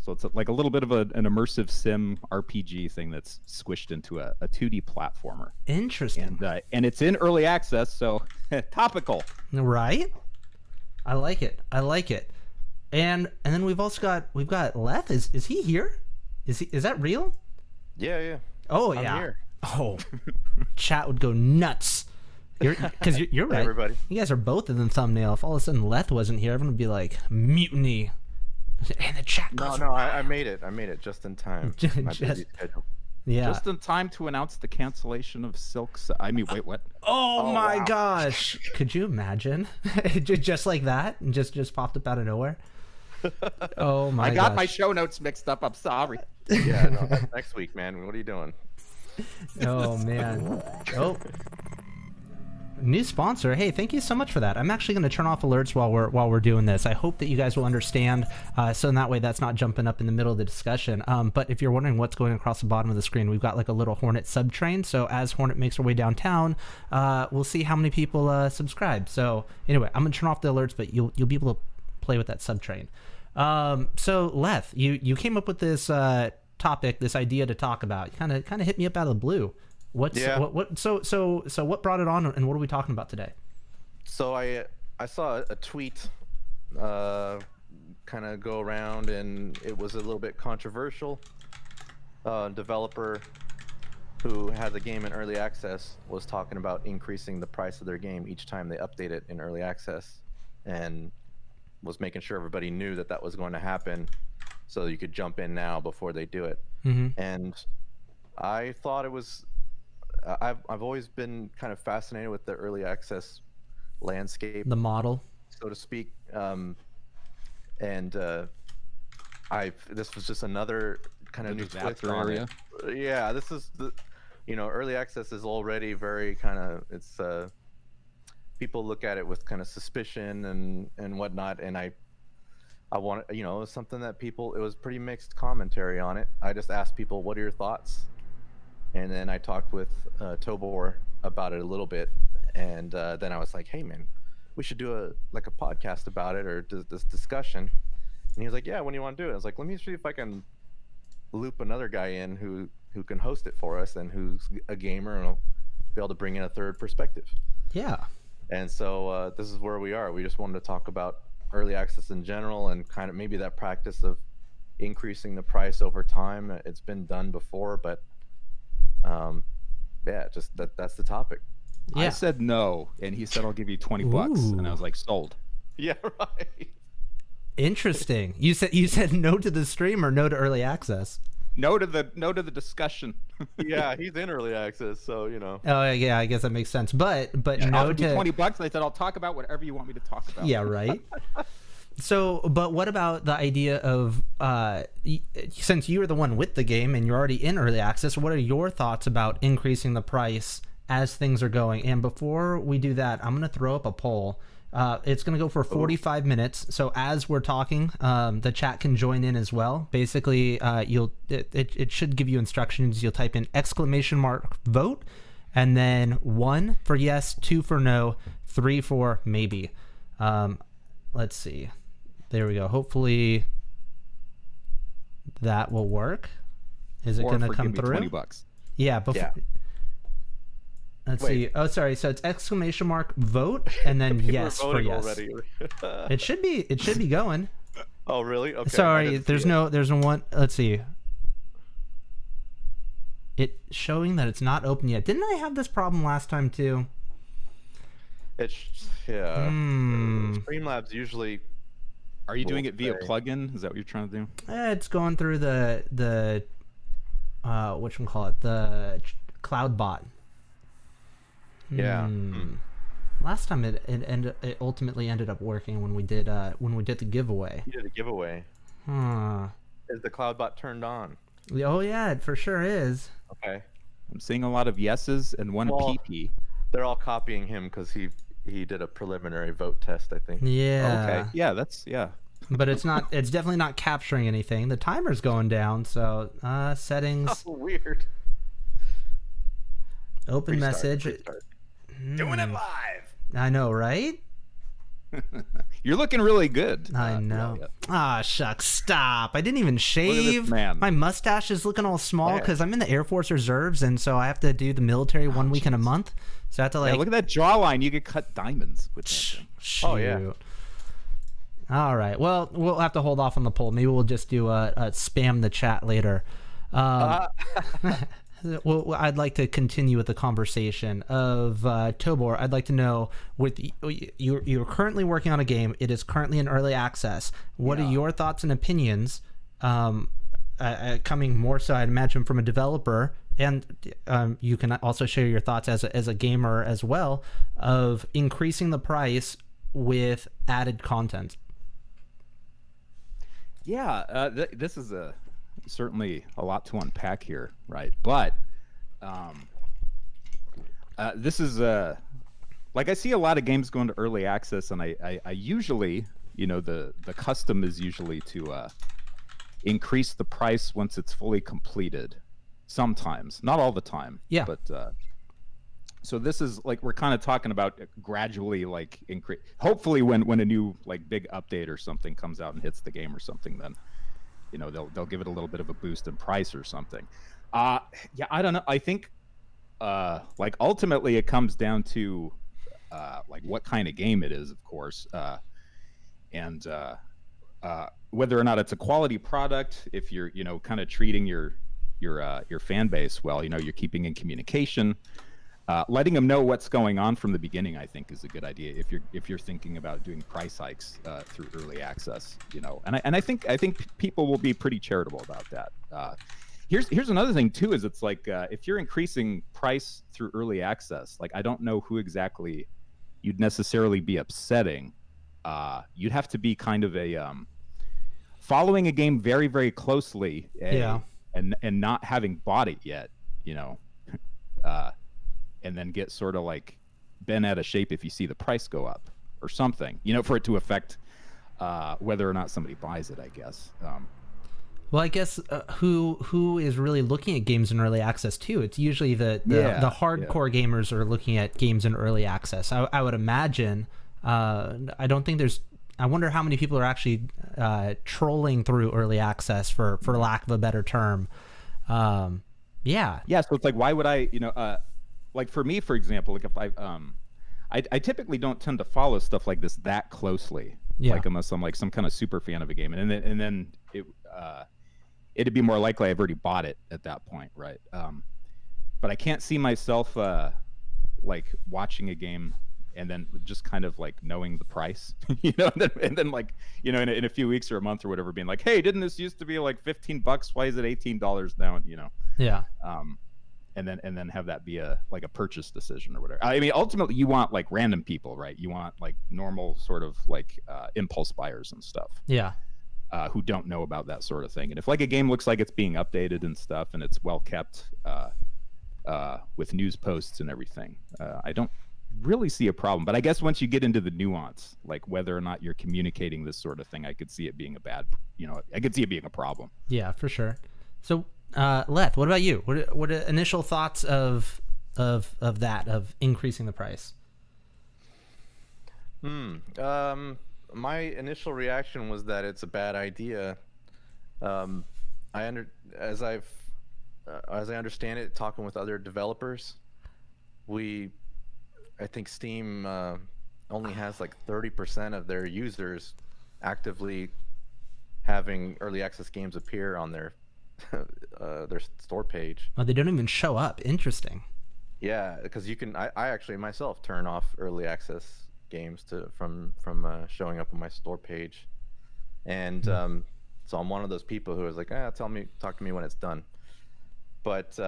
So it's like a little bit of an immersive sim RPG thing that's squished into a 2D platformer. Interesting. And it's in early access, so topical. Right? I like it. And then we've got Leth. Is he here? Is that real? Yeah. Oh, I'm yeah. here. Oh, chat would go nuts. Because you're right. Everybody. You guys are both in the thumbnail. If all of a sudden Leth wasn't here, everyone would be like, mutiny. And the chat goes No, I made it. I made it just in time. My busy schedule. Yeah. Just in time to announce the cancellation of Silksong. I mean, wait, what? Oh my wow. gosh. Could you imagine? Just like that? And just popped up out of nowhere? Oh my gosh. I got my show notes mixed up. I'm sorry. Yeah, no, that's next week, man. What are you doing? Oh man. Oh. New sponsor. Hey, thank you so much for that. I'm actually going to turn off alerts while we're doing this. I hope that you guys will understand, so in that way that's not jumping up in the middle of the discussion. But if you're wondering what's going across the bottom of the screen, we've got like a little Hornet subtrain. So as Hornet makes her way downtown, we'll see how many people subscribe. So anyway, I'm going to turn off the alerts, but you'll be able to play with that subtrain. So Leth, you came up with this topic, this idea to talk about. You kind of hit me up out of the blue. So what brought it on, and what are we talking about today? So I saw a tweet kind of go around, and it was a little bit controversial. Developer who has a game in early access was talking about increasing the price of their game each time they update it in early access, and was making sure everybody knew that was going to happen, so you could jump in now before they do it. Mm-hmm. And I thought it was. I've always been kind of fascinated with the early access landscape, The model, so to speak. This was just another kind of new twist on it. Yeah, this is early access is already very kind of, it's people look at it with kind of suspicion and whatnot, and I want, it was something that it was pretty mixed commentary on it. I just asked people, what are your thoughts? And then I talked with Tobor about it a little bit, and then I was like, "Hey, man, we should do a podcast about it, or this discussion." And he was like, "Yeah, when do you want to do it?" I was like, "Let me see if I can loop another guy in who can host it for us, and who's a gamer, and will be able to bring in a third perspective." Yeah. And so this is where we are. We just wanted to talk about early access in general, and kind of maybe that practice of increasing the price over time. It's been done before, but just that's the topic. Yeah. I said no, and he said I'll give you $20, and I was like, sold. Yeah, right. Interesting. You said no to the stream or no to early access? No to the discussion. Yeah, he's in early access, so Oh yeah, I guess that makes sense. But yeah, no to $20. I said I'll talk about whatever you want me to talk about. Yeah, right. So, but what about the idea of, since you were the one with the game and you're already in early access, what are your thoughts about increasing the price as things are going? And before we do that, I'm going to throw up a poll. It's going to go for 45 minutes. So as we're talking, the chat can join in as well. Basically, it should give you instructions. You'll type in !vote, and then 1 for yes, 2 for no, 3 for maybe. Let's see. There we go. Hopefully that will work. Is it going to come through? $20. Yeah. Yeah. Let's see. Oh, sorry. So it's !vote and then yes for yes. Already. It should be going. Oh, really? Okay. Sorry. There's no one. Let's see. It showing that it's not open yet. Didn't I have this problem last time too? Streamlabs usually. Are you doing it via plugin? Is that what you're trying to do? It's going through the whatchamacallit, the cloud bot. Yeah. Last time it ultimately ended up working when we did the giveaway. You did a giveaway. Is the cloud bot turned on? Oh yeah, it for sure is. Okay. I'm seeing a lot of yeses and one PP. They're all copying him because he did a preliminary vote test, I think. Yeah. Okay. Yeah, But it's definitely not capturing anything. The timer's going down, so settings. Oh, weird. Open message. Restart. Doing it live. I know, right? You're looking really good. I know. Aurelia. Ah, shucks, stop. I didn't even Look at shave. this man. My mustache is looking all small Man. because I'm in the Air Force Reserves, and so I have to do the military 1 week in a month. So I have to Yeah, look at that jawline. You could cut diamonds with that thing. Shoot. Oh, yeah. All right. Well, we'll have to hold off on the poll. Maybe we'll just do a spam the chat later. Well, I'd like to continue with the conversation of Tobor. I'd like to know, with you're currently working on a game. It is currently in early access. What are your thoughts and opinions, coming more so, I'd imagine, from a developer, and you can also share your thoughts as a gamer as well, of increasing the price with added content? Yeah, this is certainly a lot to unpack here, right? But this is like, I see a lot of games going to early access, and I usually, the custom is usually to increase the price once it's fully completed. Sometimes, not all the time. Yeah. But so this is like, we're kind of talking about gradually like increase. Hopefully, when a new like big update or something comes out and hits the game or something, then they'll give it a little bit of a boost in price or something. Yeah, I don't know. I think like ultimately it comes down to like what kind of game it is, of course, and whether or not it's a quality product. If you're kind of treating your fan base well, you're keeping in communication. Letting them know what's going on from the beginning, I think, is a good idea if you're thinking about doing price hikes through early access. And I think people will be pretty charitable about that. Here's another thing too, is it's like if you're increasing price through early access, like I don't know who exactly you'd necessarily be upsetting. You'd have to be kind of a following a game very, very closely, and not having bought it yet, and then get sort of like bent out of shape if you see the price go up or something, for it to affect whether or not somebody buys it, I guess. Well, I guess who is really looking at games in early access too? It's usually the hardcore gamers are looking at games in early access. I would imagine. I don't think there's. I wonder how many people are actually trolling through early access, for lack of a better term. Yeah. So it's like, why would I? Like for me, for example, like if I typically don't tend to follow stuff like this that closely. Yeah. Like unless I'm like some kind of super fan of a game, and then it'd be more likely I've already bought it at that point, right? But I can't see myself like watching a game and then just kind of like knowing the price, and then like in a few weeks or a month or whatever, being like, hey, didn't this used to be like $15? Why is it $18 now? Yeah. And then have that be a purchase decision or whatever. I mean, ultimately you want like random people, right? You want like normal sort of like impulse buyers and stuff. Yeah. Who don't know about that sort of thing. And if like a game looks like it's being updated and stuff, and it's well kept with news posts and everything, I don't really see a problem. But I guess once you get into the nuance, like whether or not you're communicating this sort of thing, I could see it being I could see it being a problem. Yeah, for sure. So Leth, what about you? What are initial thoughts of that, of increasing the price? My initial reaction was that it's a bad idea. As I understand it, talking with other developers, I think Steam only has like 30% of their users actively having early access games appear on their store page. Oh, they don't even show up. Interesting. Yeah, because you can. I actually myself turn off early access games from showing up on my store page, and so I'm one of those people who is like, talk to me when it's done. But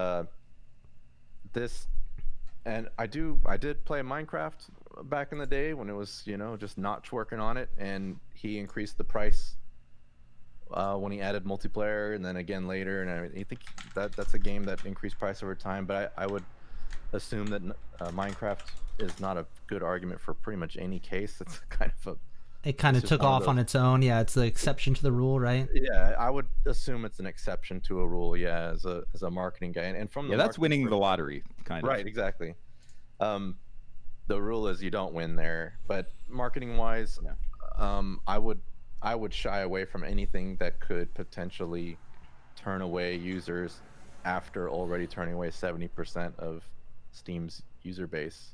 and I did play Minecraft back in the day when it was just Notch working on it, and he increased the price when he added multiplayer, and then again later, and I think that's a game that increased price over time. But I would assume that Minecraft is not a good argument for pretty much any case. It's kind of it kind of took off on its own. Yeah, it's the exception to the rule, right? Yeah, I would assume it's an exception to a rule. Yeah, as a marketing guy, and from that's winning the lottery, kind of. Right, exactly. the rule is you don't win there. But marketing wise, I would shy away from anything that could potentially turn away users after already turning away 70% of Steam's user base.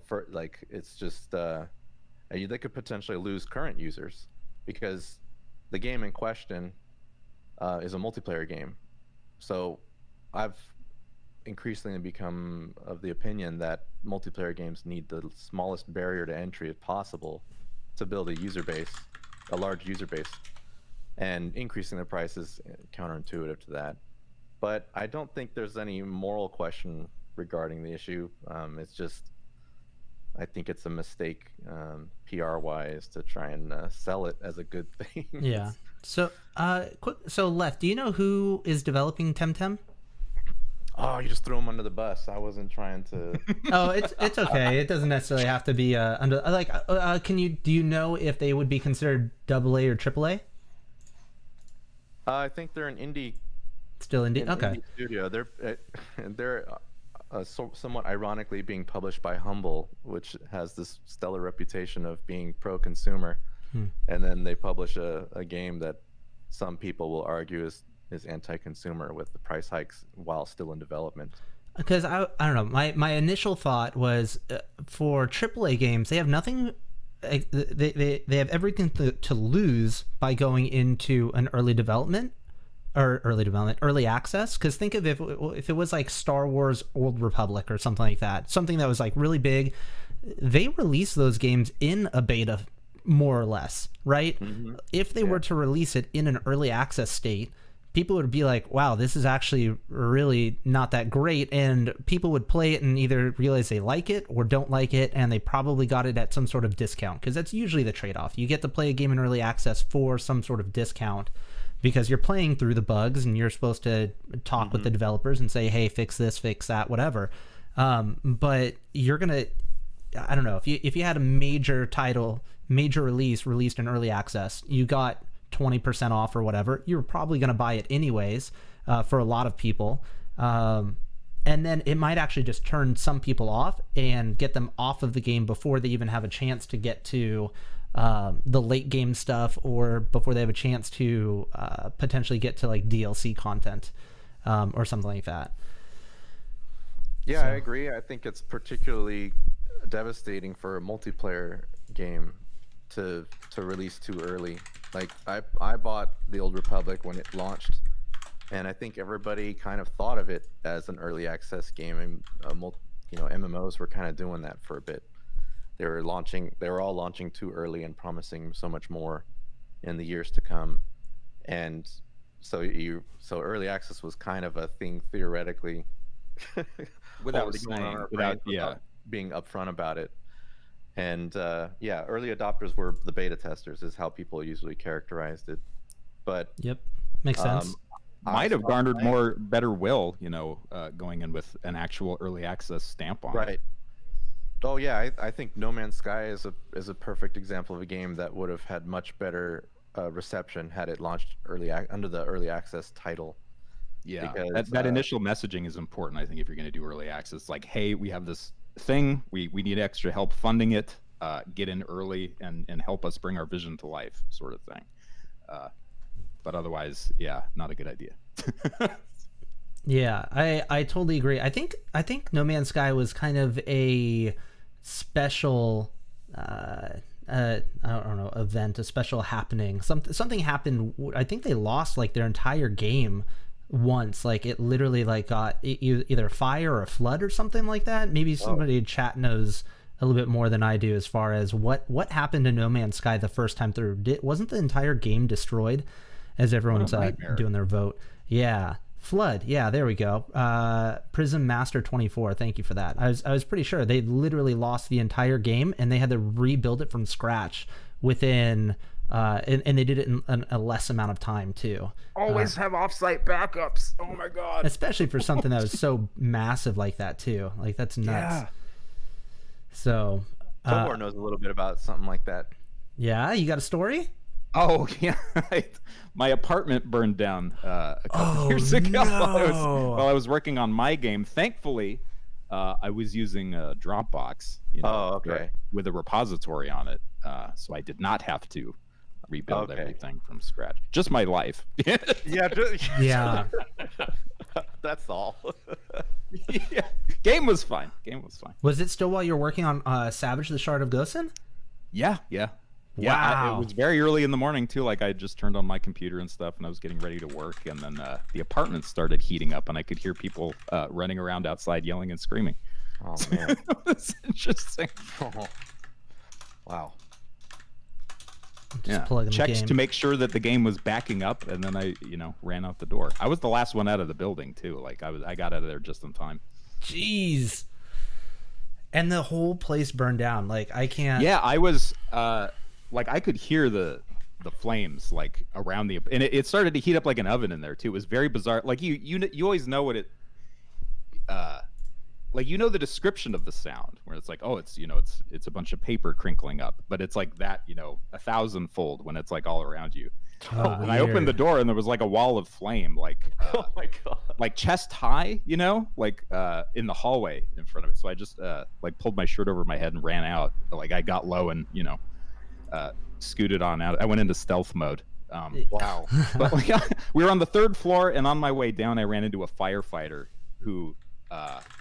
For like, it's just they could potentially lose current users because the game in question is a multiplayer game. So I've increasingly become of the opinion that multiplayer games need the smallest barrier to entry if possible to build a large user base, and increasing the price is counterintuitive to that. But I don't think there's any moral question regarding the issue. It's just, I think it's a mistake PR wise to try and sell it as a good thing. Yeah. So so Leth, do you know who is developing Temtem? Oh, you just threw him under the bus. I wasn't trying to. Oh, it's okay. It doesn't necessarily have to be under. Like, do you know if they would be considered AA or AAA? I think they're an indie. Still indie. Okay. Indie studio. They're somewhat ironically being published by Humble, which has this stellar reputation of being pro-consumer, and then they publish a game that some people will argue is anti-consumer with the price hikes while still in development. Because I don't know, my initial thought was for AAA games, they have nothing, they have everything to lose by going into an early access. Because think of if it was like Star Wars Old Republic or something like that, something that was like really big, they release those games in a beta more or less, right? If they were to release it in an early access state, people would be like, wow, this is actually really not that great, and people would play it and either realize they like it or don't like it, and they probably got it at some sort of discount, because that's usually the trade-off. You get to play a game in early access for some sort of discount because you're playing through the bugs and you're supposed to talk with the developers and say, hey, fix this, fix that, whatever. But you're gonna, I don't know, if you had a major title, major released in early access, you got 20% off or whatever, you're probably going to buy it anyways, for a lot of people, and then it might actually just turn some people off and get them off of the game before they even have a chance to get to the late game stuff, or before they have a chance to potentially get to like DLC content or something like that. Yeah, I agree. I think it's particularly devastating for a multiplayer game to release too early. Like, I bought the Old Republic when it launched, and I think everybody kind of thought of it as an early access game, and MMOs were kind of doing that for a bit. They were all launching too early and promising so much more in the years to come, and so early access was kind of a thing theoretically, without being upfront about it. And early adopters were the beta testers, is how people usually characterized it. But yep, makes sense. Might have garnered more better will, going in with an actual early access stamp on it. Right. Oh yeah, I think No Man's Sky is a perfect example of a game that would have had much better reception had it launched under the early access title. Yeah, because, that initial messaging is important. I think if you're going to do early access, like, hey, we have this thing, we need extra help funding it, get in early and help us bring our vision to life, sort of thing. But otherwise, not a good idea. Yeah, I totally agree. I think No Man's Sky was kind of a special I don't know, event, a special happening. Something happened. I think they lost like their entire game once. Like, it literally like got either fire or a flood or something like that. Maybe somebody in chat knows a little bit more than I do as far as what happened to No Man's Sky the first time through. Wasn't the entire game destroyed as everyone's doing their vote? Yeah. Flood. Yeah, there we go. Prism Master 24. Thank you for that. I was pretty sure they literally lost the entire game and they had to rebuild it from scratch within and they did it in a less amount of time too. Always have offsite backups. Oh my god. Especially for something that was so massive like that too. Like, that's nuts. Yeah. So Tobor knows a little bit about something like that. Yeah, you got a story? Oh yeah, my apartment burned down a couple years ago while I was working on my game. Thankfully, I was using a Dropbox, okay. with a repository on it, so I did not have to rebuild everything from scratch. Just my life. Yeah. That's all. Yeah. Game was fine. Was it still while you're working on Savage the Shard of Gosen? Yeah. Wow. It was very early in the morning too. Like I just turned on my computer and stuff, and I was getting ready to work, and then the apartment started heating up, and I could hear people running around outside, yelling and screaming. Oh man, it's interesting. Wow. Just plugging the Checked game. to make sure that the game was backing up, and then I, ran out the door. I was the last one out of the building too. Like I got out of there just in time. Jeez. And the whole place burned down. Like I can't. Yeah, I was like I could hear the flames like around the, and it started to heat up like an oven in there too. It was very bizarre. Like you always know what it like the description of the sound where it's like, oh, it's it's a bunch of paper crinkling up, but it's like that 1,000-fold when it's like all around you. And I opened the door and there was like a wall of flame, like Oh my god. like chest high, like in the hallway in front of it. So I just like pulled my shirt over my head and ran out. Like I got low and scooted on out. I went into stealth mode. Wow. But like, we were on the 3rd floor, and on my way down I ran into a firefighter who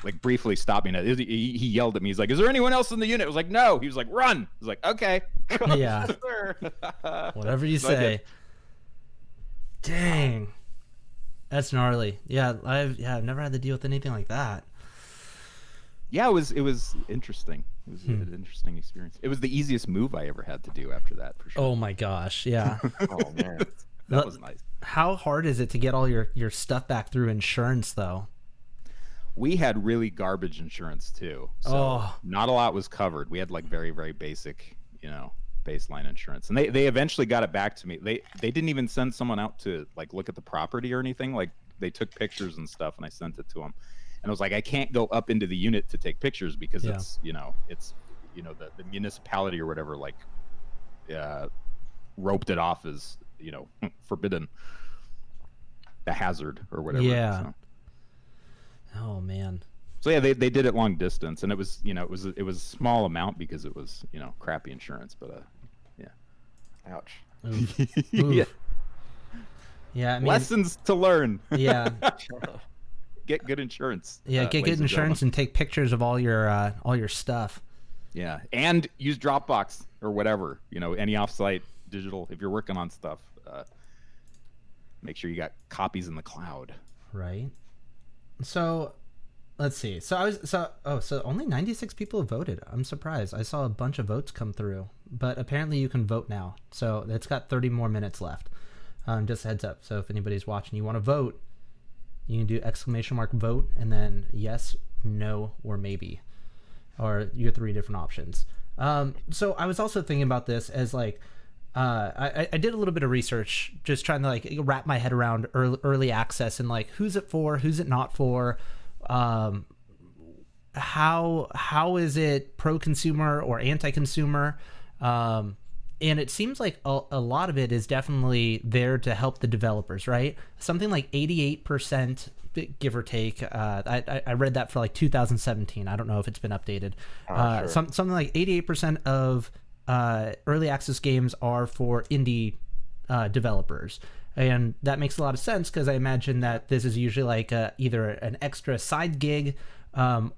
like briefly stopped me. And he yelled at me. He's like, "Is there anyone else in the unit?" I was like, "No." He was like, "Run." I was like, "Okay." Yeah. Whatever you say. Dang. That's gnarly. Yeah, I've never had to deal with anything like that. Yeah, it was interesting. It was an interesting experience. It was the easiest move I ever had to do after that, for sure. Oh my gosh, yeah. Oh man. That was nice. How hard is it to get all your stuff back through insurance though? We had really garbage insurance too, so not a lot was covered. We had like very, very basic, baseline insurance, and they eventually got it back to me. They didn't even send someone out to like look at the property or anything. Like they took pictures and stuff, and I sent it to them. And I was like, I can't go up into the unit to take pictures because it's the municipality or whatever like roped it off as forbidden, the hazard or whatever. Yeah. So. Oh man. So yeah, they did it long distance, and it was it was a small amount because it was crappy insurance, but yeah. Ouch. Oof. Yeah. Yeah. I mean, Lessons to learn. Yeah. Get good insurance. Yeah. Get good insurance and take pictures of all your stuff. Yeah, and use Dropbox or whatever. Any offsite digital. If you're working on stuff, make sure you got copies in the cloud. Right. So, let's see. So only 96 people have voted. I'm surprised. I saw a bunch of votes come through, but apparently you can vote now. So it's got 30 more minutes left. Just a heads up. So if anybody's watching, you want to vote, you can do !vote and then yes, no, or maybe, or you get 3 different options. So I was also thinking about this as like, I did a little bit of research, just trying to like wrap my head around early access and like who's it for, who's it not for, how is it pro-consumer or anti-consumer, and it seems like a lot of it is definitely there to help the developers, right? Something like 88%, give or take. I read that for like 2017. I don't know if it's been updated. Sure. Something like 88% of early access games are for indie developers, and that makes a lot of sense because I imagine that this is usually like either an extra side gig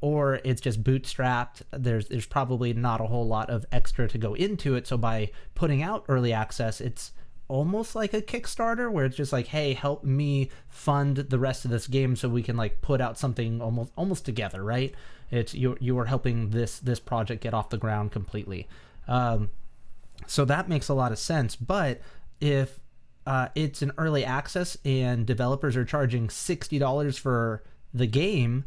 or it's just bootstrapped. There's probably not a whole lot of extra to go into it, so by putting out early access, it's almost like a Kickstarter where it's just like, hey, help me fund the rest of this game so we can like put out something almost together, right? It's you are helping this project get off the ground completely. So that makes a lot of sense. But if it's an early access and developers are charging $60 for the game,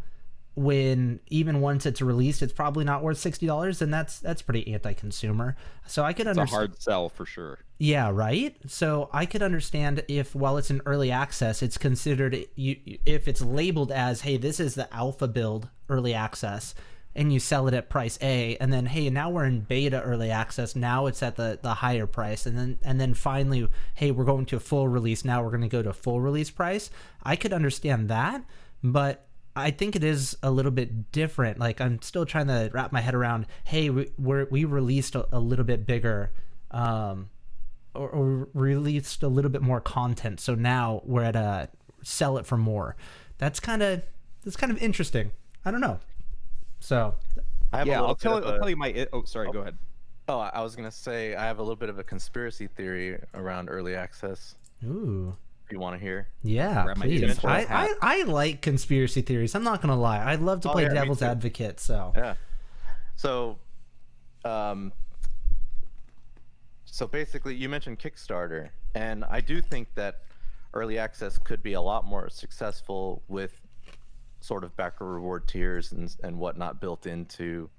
when even once it's released, it's probably not worth $60, and that's pretty anti-consumer. So I could understand. It's a hard sell for sure. Yeah, right. So I could understand if while it's in early access, it's considered if it's labeled as, hey, this is the alpha build early access, and you sell it at price A, and then hey, now we're in beta early access, now it's at the higher price, and then finally, hey, we're going to a full release, now we're going to go to a full release price. I could understand that, but I think it is a little bit different. Like, I'm still trying to wrap my head around, hey, we released a little bit bigger, or released a little bit more content, so now we're at a sell it for more. That's kind of interesting. I don't know. So I'll tell you my. Oh, sorry. Go ahead. Oh, I was gonna say I have a little bit of a conspiracy theory around early access. Ooh. If you want to hear? Yeah, please. I like conspiracy theories. I'm not gonna lie. I'd love to play devil's advocate. So yeah. So, so basically, you mentioned Kickstarter, and I do think that early access could be a lot more successful with sort of backer reward tiers and whatnot built into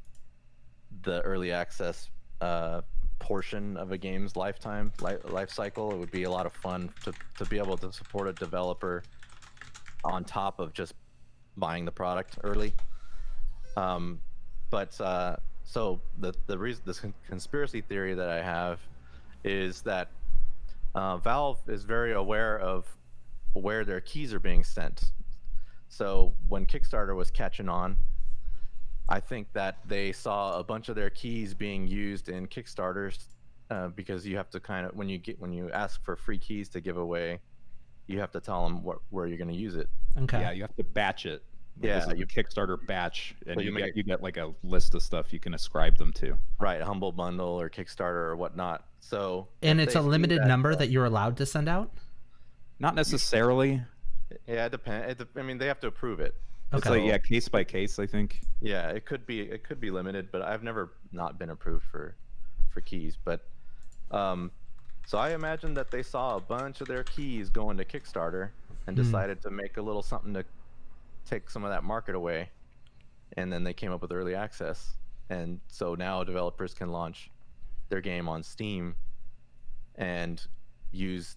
the early access portion of a game's life cycle. It would be a lot of fun to be able to support a developer on top of just buying the product early. So the reason, this conspiracy theory that I have is that Valve is very aware of where their keys are being sent. So when Kickstarter was catching on, I think that they saw a bunch of their keys being used in Kickstarters, because you have to kind of, when you ask for free keys to give away, you have to tell them where you're going to use it. Okay. Yeah, you have to batch it. Yeah, you Kickstarter batch, and so you get like a list of stuff you can ascribe them to. Right, Humble Bundle or Kickstarter or whatnot. So and it's a limited number that you're allowed to send out. Not necessarily. Yeah, it depends. I mean, they have to approve it. It's like case by case, I think. Yeah, it could be limited, but I've never not been approved for keys. But so I imagine that they saw a bunch of their keys going to Kickstarter and decided to make a little something to take some of that market away, and then they came up with early access, and so now developers can launch their game on Steam and use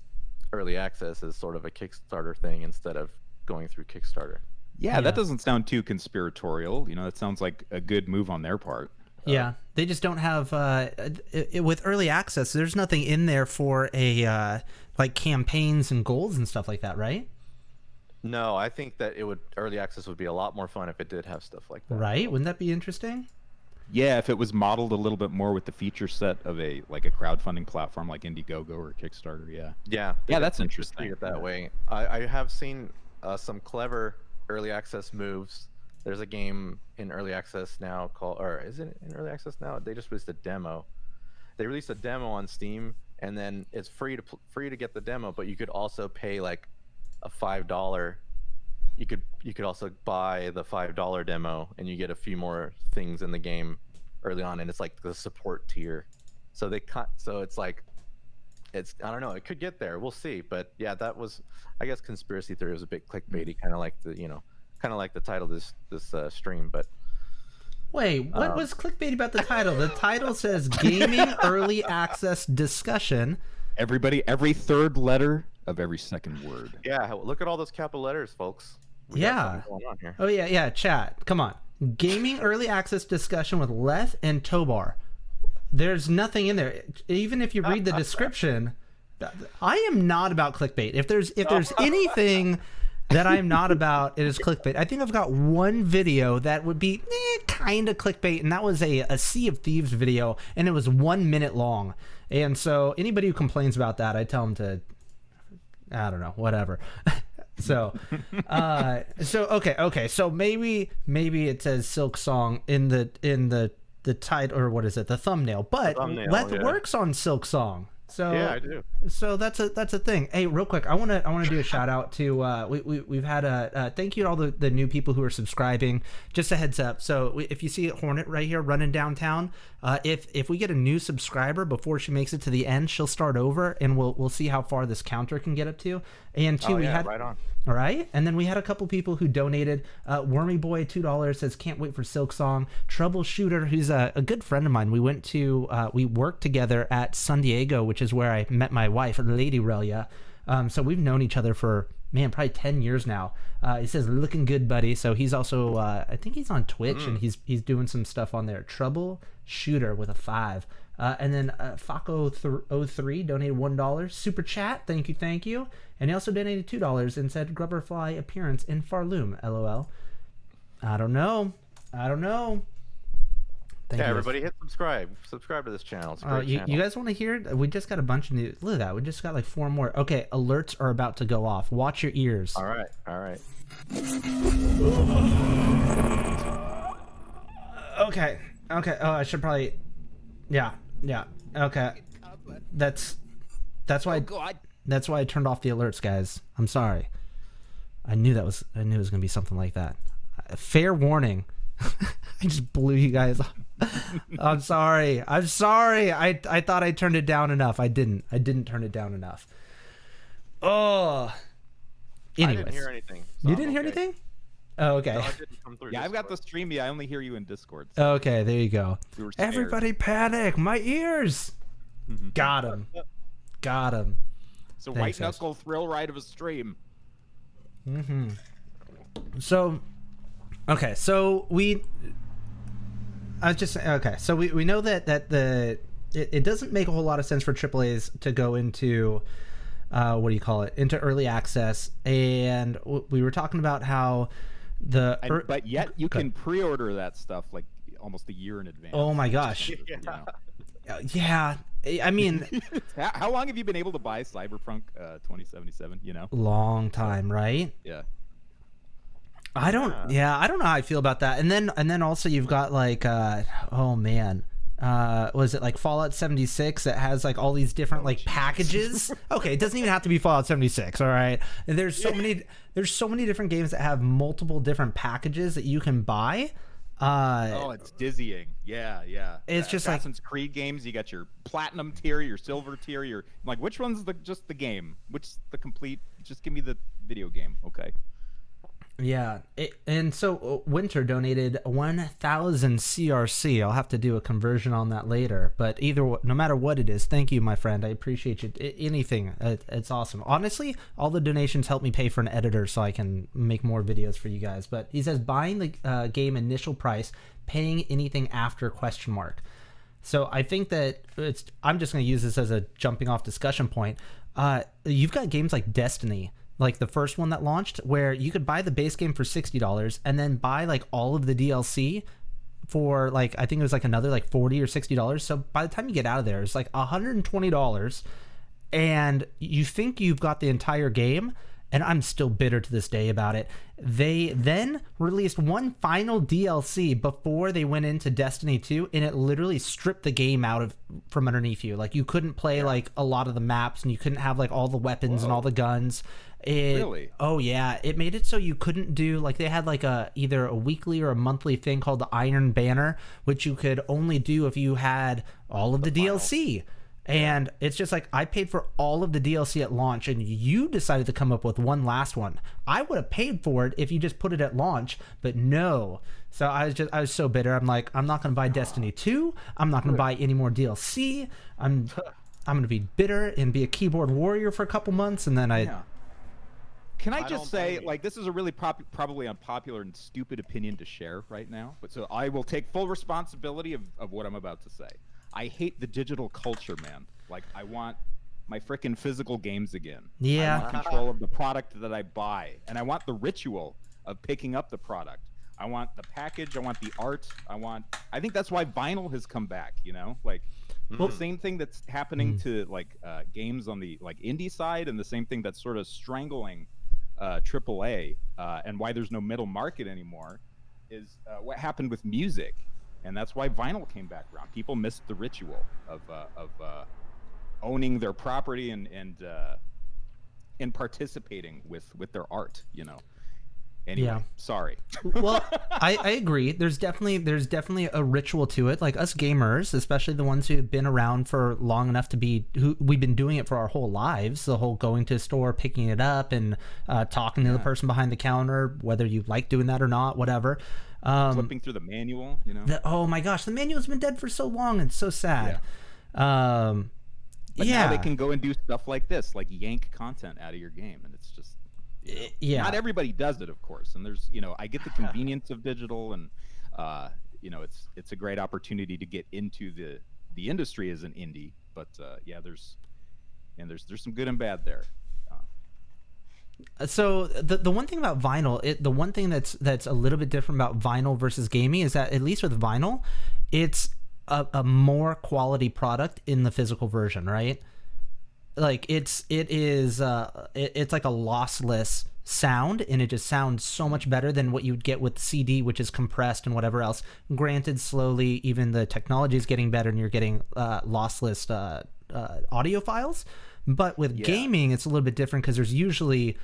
early access as sort of a Kickstarter thing instead of going through Kickstarter. Yeah, that doesn't sound too conspiratorial. You know, that sounds like a good move on their part. Yeah, they just don't have with early access. There's nothing in there for a like campaigns and goals and stuff like that, right? No, I think that early access would be a lot more fun if it did have stuff like that. Right? Wouldn't that be interesting? Yeah, if it was modeled a little bit more with the feature set of a crowdfunding platform like Indiegogo or Kickstarter. Yeah, that's interesting. It that way. I have seen some clever early access moves. There's a game in early access now is it in early access now? They just released a demo. They released a demo on Steam, and then it's free to get the demo, but you could also pay like a $5. You could also buy the $5 demo, and you get a few more things in the game early on, and it's like the support tier. So it's like, I don't know, it could get there. We'll see. But yeah, that was, I guess, conspiracy theory was a bit clickbaity, kind of like the title of this stream. But wait, what was clickbait about the title? The title says gaming early access discussion. Every third letter of every second word. Yeah, look at all those capital letters, folks. We got something going on here. Oh yeah, chat. Come on. Gaming early access discussion with Leth and Tobor. There's nothing in there. Even if you read the description, I am not about clickbait. If there's anything that I'm not about, it is clickbait. I think I've got one video that would be kind of clickbait, and that was a Sea of Thieves video, and it was 1 minute long. And so anybody who complains about that, I tell them to, I don't know, whatever. So okay. So maybe it says Silksong in the title, or what is it, the thumbnail? But Leth works on Silksong. So yeah, I do. So that's a thing. Hey, real quick, I want to do a shout out to we've had a thank you to all the new people who are subscribing. Just a heads up. So if you see a Hornet right here running downtown, if we get a new subscriber before she makes it to the end, she'll start over, and we'll see how far this counter can get up to. And two, we had right on. All right, and then we had a couple people who donated. Wormy Boy $2 says can't wait for Silksong. Troubleshooter, who's a good friend of mine. We worked together at San Diego, which is where I met my wife, Lady Relia. So we've known each other for probably 10 years now. He says looking good, buddy. So he's also I think he's on Twitch and he's doing some stuff on there. Troubleshooter with a 5. And then Faco03 donated $1. Super chat, thank you. And he also donated $2 and said Grubberfly appearance in Farloom, LOL. I don't know. Thank you. Everybody hit subscribe. Subscribe to this channel. It's a great channel. You guys want to hear? We just got a bunch of new. Look at that. We just got like 4 more. Okay, alerts are about to go off. Watch your ears. All right. Okay. Oh, I should probably. Yeah. Okay. That's why. That's why I turned off the alerts, guys. I'm sorry. I knew it was gonna be something like that. Fair warning. I just blew you guys off. I'm sorry. I thought I turned it down enough. I didn't turn it down enough. Oh. Anyways. I didn't hear anything. So You didn't hear anything? Oh, okay. No, I didn't come through Yeah, I've got the Discord. streamy. I only hear you in Discord. So Okay, there you go. we were scared. Everybody panic. My ears. Got him. So Thanks, white guys. knuckle thrill ride of a stream. So, okay, so we know that it doesn't make a whole lot of sense for AAA's to go into into early access, and we were talking about how But yet you can pre-order that stuff like almost a year in advance. Oh my gosh. You know. Yeah, I mean, How long have you been able to buy Cyberpunk 2077? You know. long time, right? Yeah. I don't know how I feel about that. And then also you've got like oh man. Was it like Fallout 76 that has like all these different like packages? Okay, it doesn't even have to be Fallout 76, all right? There's so many different games that have multiple different packages that you can buy. Oh, it's dizzying. Yeah. It's just like Assassin's Creed games. You got your platinum tier, your silver tier. Your like, which one's just the game? Which the complete? Just give me the video game, okay? yeah. And so Winter donated 1,000 CRC. I'll have to do a conversion on that later. But no matter what it is, thank you, my friend. I appreciate you. Anything, it's awesome. Honestly, all the donations help me pay for an editor so I can make more videos for you guys. But he says buying the game initial price, paying anything after ? So I think that I'm just going to use this as a jumping off discussion point. You've got games like Destiny, like the first one that launched, where you could buy the base game for $60 and then buy like all of the DLC for like, I think it was like another like $40 or $60. So by the time you get out of there, it's like $120, and you think you've got the entire game. And I'm still bitter to this day about it. They then released one final DLC before they went into Destiny 2, and it literally stripped the game out from underneath you. Like, you couldn't play like a lot of the maps, and you couldn't have like all the weapons and all the guns. Really? Oh yeah, it made it so you couldn't do like, they had like either a weekly or a monthly thing called the Iron Banner, which you could only do if you had all of the DLC. And it's just like, I paid for all of the DLC at launch, and you decided to come up with one last one. I would have paid for it if you just put it at launch, but no. So I was so bitter. I'm like, I'm not going to buy Destiny 2. I'm not going to buy any more DLC. I'm going to be bitter and be a keyboard warrior for a couple months, and then Can I just say, like, this is a really probably unpopular and stupid opinion to share right now, but so I will take full responsibility of what I'm about to say. I hate the digital culture, man. Like, I want my frickin' physical games again. Yeah. I want control of the product that I buy, and I want the ritual of picking up the product. I want the package. I want the art. I think that's why vinyl has come back. You know, like the same thing that's happening to like games on the like indie side, and the same thing that's sort of strangling AAA, and why there's no middle market anymore, is what happened with music. And that's why vinyl came back around. People missed the ritual of owning their property and participating with their art. You know. Anyway, sorry. Well, I agree. There's definitely a ritual to it. Like us gamers, especially the ones who've been around for long enough we've been doing it for our whole lives. The whole going to a store, picking it up, and talking to the person behind the counter, whether you like doing that or not, whatever. Flipping through the manual, you know. Oh my gosh, the manual's been dead for so long. It's so sad. But now they can go and do stuff like this, like yank content out of your game, and it's just. Not everybody does it, of course, and there's, you know, I get the convenience of digital, and you know, it's a great opportunity to get into the industry as an indie, but there's some good and bad there. So the one thing about vinyl, the one thing that's a little bit different about vinyl versus gaming is that, at least with vinyl, it's a more quality product in the physical version, right? Like it's like a lossless sound, and it just sounds so much better than what you'd get with CD, which is compressed and whatever else. Granted, slowly even the technology is getting better and you're getting lossless audio files, but with gaming it's a little bit different because there's usually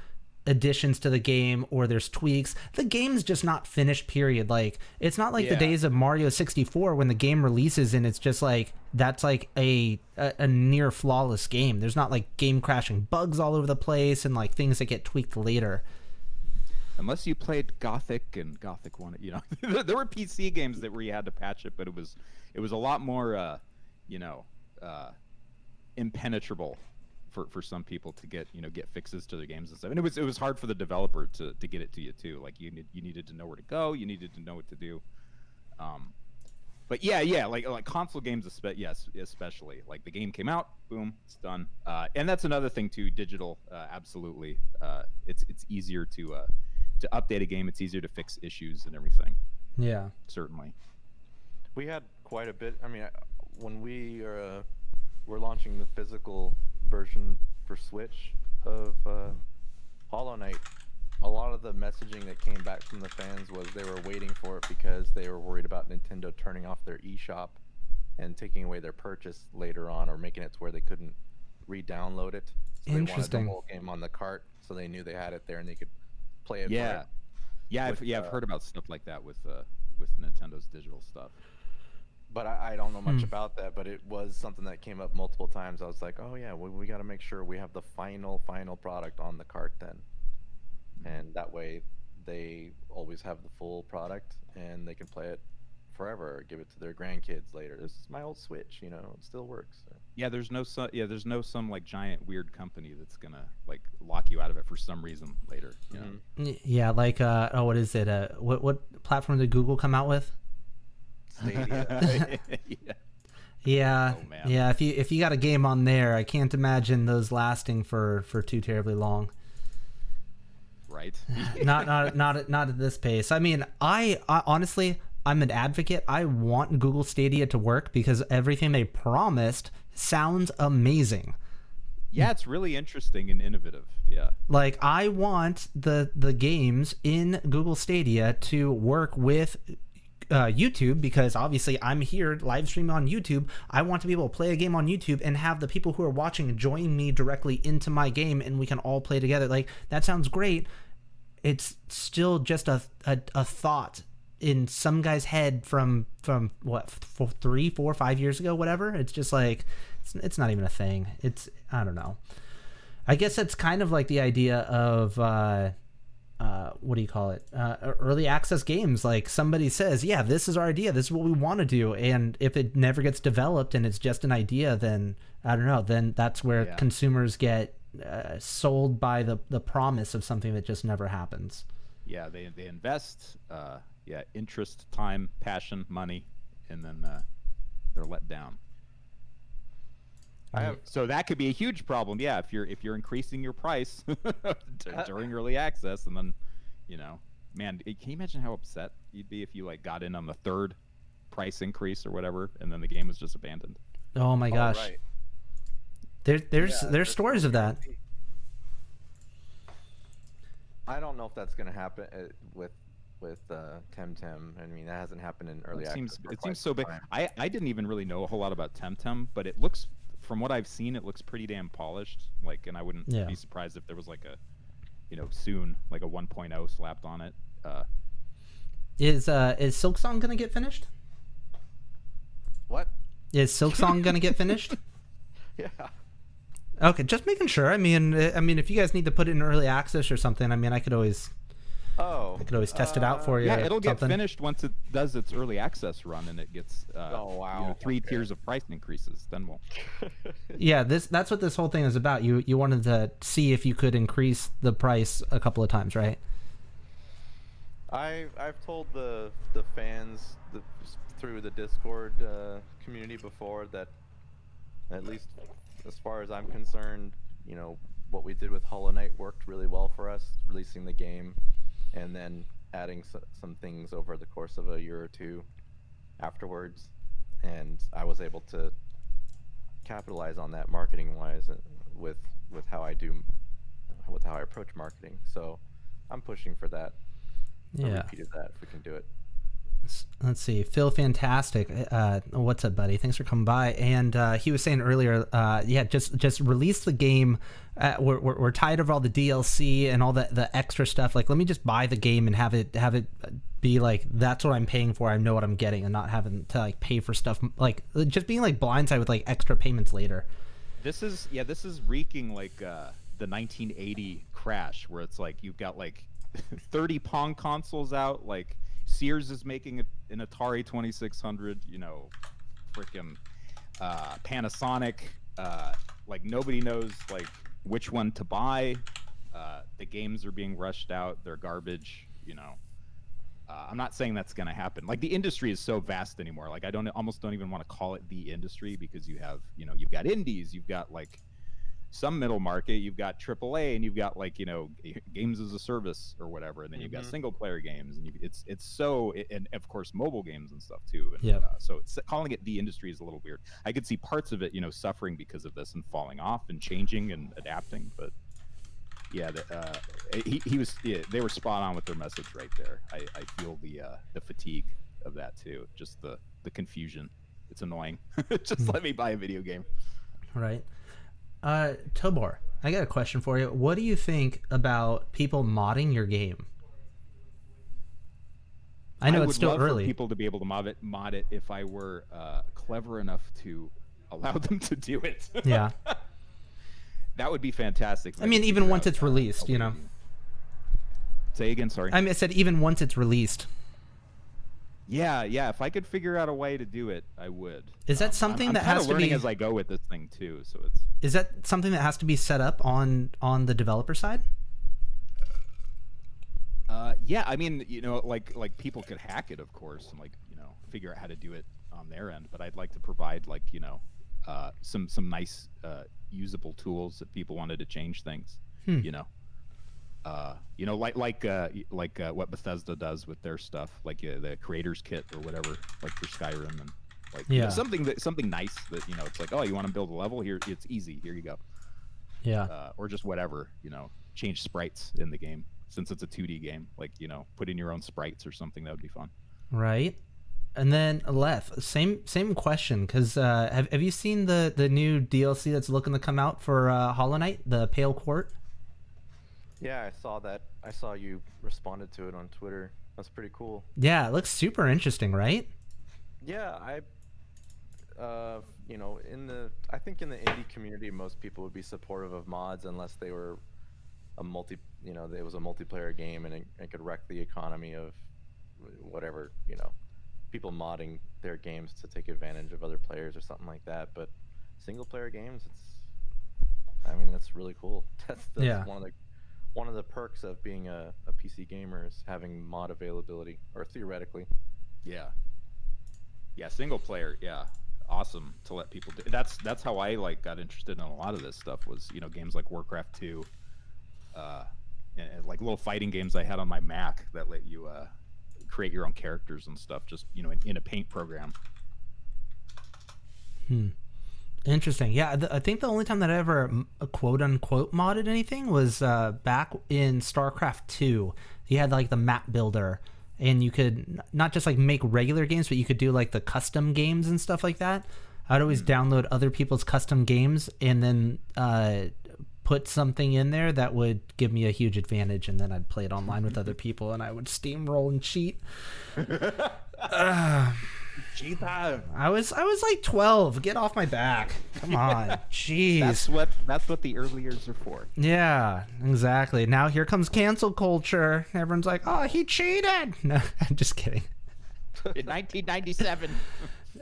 additions to the game or there's tweaks. The game's just not finished, period. Like, it's not like the days of Mario 64 when the game releases and it's just like that's like a near flawless game. There's not like game crashing bugs all over the place and like things that get tweaked later. Unless you played Gothic and Gothic 1, you know. There were PC games that where you had to patch it, but it was a lot more impenetrable for some people to get fixes to their games and stuff. And it was hard for the developer to get it to you too. Like you needed to know where to go, you needed to know what to do. But like console games especially. Like the game came out, boom, it's done. And that's another thing too, digital, absolutely. It's easier to update a game, it's easier to fix issues and everything. Yeah. Certainly. We had quite a bit. I mean, when we were launching the physical version for Switch of Hollow Knight, a lot of the messaging that came back from the fans was they were waiting for it because they were worried about Nintendo turning off their eShop and taking away their purchase later on, or making it to where they couldn't re-download it. So Interesting. They wanted the whole game on the cart, so they knew they had it there and they could play it. I've heard about stuff like that with Nintendo's digital stuff. But I don't know much about that, but it was something that came up multiple times. I was like, oh yeah, we got to make sure we have the final product on the cart then. And that way they always have the full product and they can play it forever or give it to their grandkids later. This is my old Switch, it still works. So. Yeah, there's no some like giant weird company that's going to like lock you out of it for some reason later. Mm-hmm. Yeah, like what is it? What platform did Google come out with? Yeah. Oh, man. Yeah. If you got a game on there, I can't imagine those lasting for too terribly long. Right. not at this pace. I mean, I honestly, I'm an advocate. I want Google Stadia to work because everything they promised sounds amazing. Yeah, it's really interesting and innovative. Yeah. Like, I want the games in Google Stadia to work with YouTube, because obviously I'm here live streaming on YouTube. I want to be able to play a game on YouTube and have the people who are watching join me directly into my game and we can all play together. Like, that sounds great. It's still just a thought in some guy's head from what, 3, 4, 5 years ago, whatever. It's just like it's not even a thing. I don't know. I guess it's kind of like the idea of what do you call it? Early access games. Like, somebody says, yeah, this is our idea. This is what we want to do. And if it never gets developed and it's just an idea, then I don't know. Then that's where consumers get sold by the promise of something that just never happens. Yeah, they invest interest, time, passion, money, and then they're let down. So that could be a huge problem. Yeah, if you're increasing your price during early access, and then, man, can you imagine how upset you'd be if you like got in on the third price increase or whatever, and then the game was just abandoned? Oh my gosh. Right. There's stories of that. I don't know if that's going to happen with Temtem. I mean, that hasn't happened in early access. It seems so big. I didn't even really know a whole lot about Temtem, but it looks, from what I've seen, it looks pretty damn polished. Like, and I wouldn't be surprised if there was like a, soon like a 1.0 slapped on it. Is Silksong gonna get finished? What? Is Silksong gonna get finished? Yeah. Okay, just making sure. I mean, if you guys need to put it in early access or something, I mean, I could always test it out for you. Yeah, it'll get finished once it does its early access run and it gets 3 tiers of price increases. Then we'll. Yeah, that's what this whole thing is about. You wanted to see if you could increase the price a couple of times, right? I've told the fans through the Discord community before that, at least as far as I'm concerned, what we did with Hollow Knight worked really well for us, releasing the game and then adding some things over the course of a year or two afterwards, and I was able to capitalize on that marketing wise with how I approach marketing. So I'm pushing for that. A repeat of that if we can do it. Let's see, Phil Fantastic, what's up, buddy? Thanks for coming by. And he was saying earlier, just release the game. We're tired of all the DLC and all the extra stuff. Like, let me just buy the game and have it be like, that's what I'm paying for. I know what I'm getting, and not having to like pay for stuff, like just being like blindsided with like extra payments later. This is reeking like the 1980 crash, where it's like you've got like 30 Pong consoles out, like Sears is making an Atari 2600, you know, freaking Panasonic, like nobody knows like which one to buy. The games are being rushed out, they're garbage, you know. I'm not saying that's going to happen. Like, the industry is so vast anymore. Like, I almost don't even want to call it the industry, because you have, you know, you've got indies, you've got like some middle market, you've got AAA, and you've got like, you know, games as a service or whatever, and then you've got single player games, and it's so, and of course mobile games and stuff too. And, so calling it the industry is a little weird. I could see parts of it, you know, suffering because of this and falling off and changing and adapting, but yeah, they were spot on with their message right there. I feel the fatigue of that too, just the confusion. It's annoying. Just let me buy a video game. Right. Tobor, I got a question for you. What do you think about people modding your game? I know it's still early. For people to be able to mod it if I were clever enough to allow them to do it. Yeah. That would be fantastic. I mean, even once it's released, you know. Say again, sorry. I said even once it's released. Yeah. If I could figure out a way to do it, I would. Is that something that has to be? I'm learning as I go with this thing too, so it's. Is that something that has to be set up on the developer side? Yeah, I mean, you know, like people could hack it, of course, and like, you know, figure out how to do it on their end. But I'd like to provide, like, you know, some nice usable tools if people wanted to change things. You know, like what Bethesda does with their stuff, like the creators kit or whatever, like for Skyrim, and like, you know, something nice that, you know, it's like, oh, you want to build a level here, it's easy, here you go. Or just whatever, you know, change sprites in the game, since it's a 2D game, like, you know, put in your own sprites or something. That would be fun. Right. And then Leth, same question, because have you seen the new DLC that's looking to come out for Hollow Knight, the Pale Court? Yeah, I saw that. I saw you responded to it on Twitter. That's pretty cool. Yeah, it looks super interesting, right? Yeah, you know, I think in the indie community, most people would be supportive of mods unless they were it was a multiplayer game and it could wreck the economy of whatever, you know, people modding their games to take advantage of other players or something like that. But single player games, that's really cool. That's one of the perks of being a PC gamer is having mod availability, or theoretically. Yeah, single player, awesome to let people do. That's how I like got interested in a lot of this stuff, was, you know, games like Warcraft 2, and like little fighting games I had on my Mac that let you create your own characters and stuff, just, you know, in a paint program. Interesting. Yeah, I think the only time that I ever quote unquote modded anything was back in StarCraft 2. You had like the map builder, and you could not just like make regular games, but you could do like the custom games and stuff like that. I'd always download other people's custom games and then put something in there that would give me a huge advantage, and then I'd play it online with other people, and I would steamroll and cheat. I was like 12. Get off my back. Come on. Jeez. That's what the early years are for. Yeah, exactly. Now here comes cancel culture. Everyone's like, oh, he cheated. No, I'm just kidding. In 1997.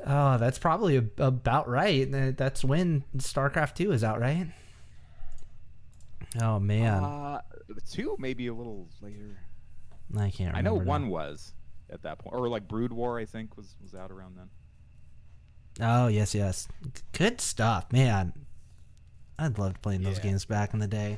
Oh, that's probably about right. That's when StarCraft 2 is out, right? Oh, man. 2 maybe a little later. I can't remember. I know 1 was at that point, or like Brood War, I think was out around then. Oh, yes. Good stuff, man. I'd loved playing those games back in the day.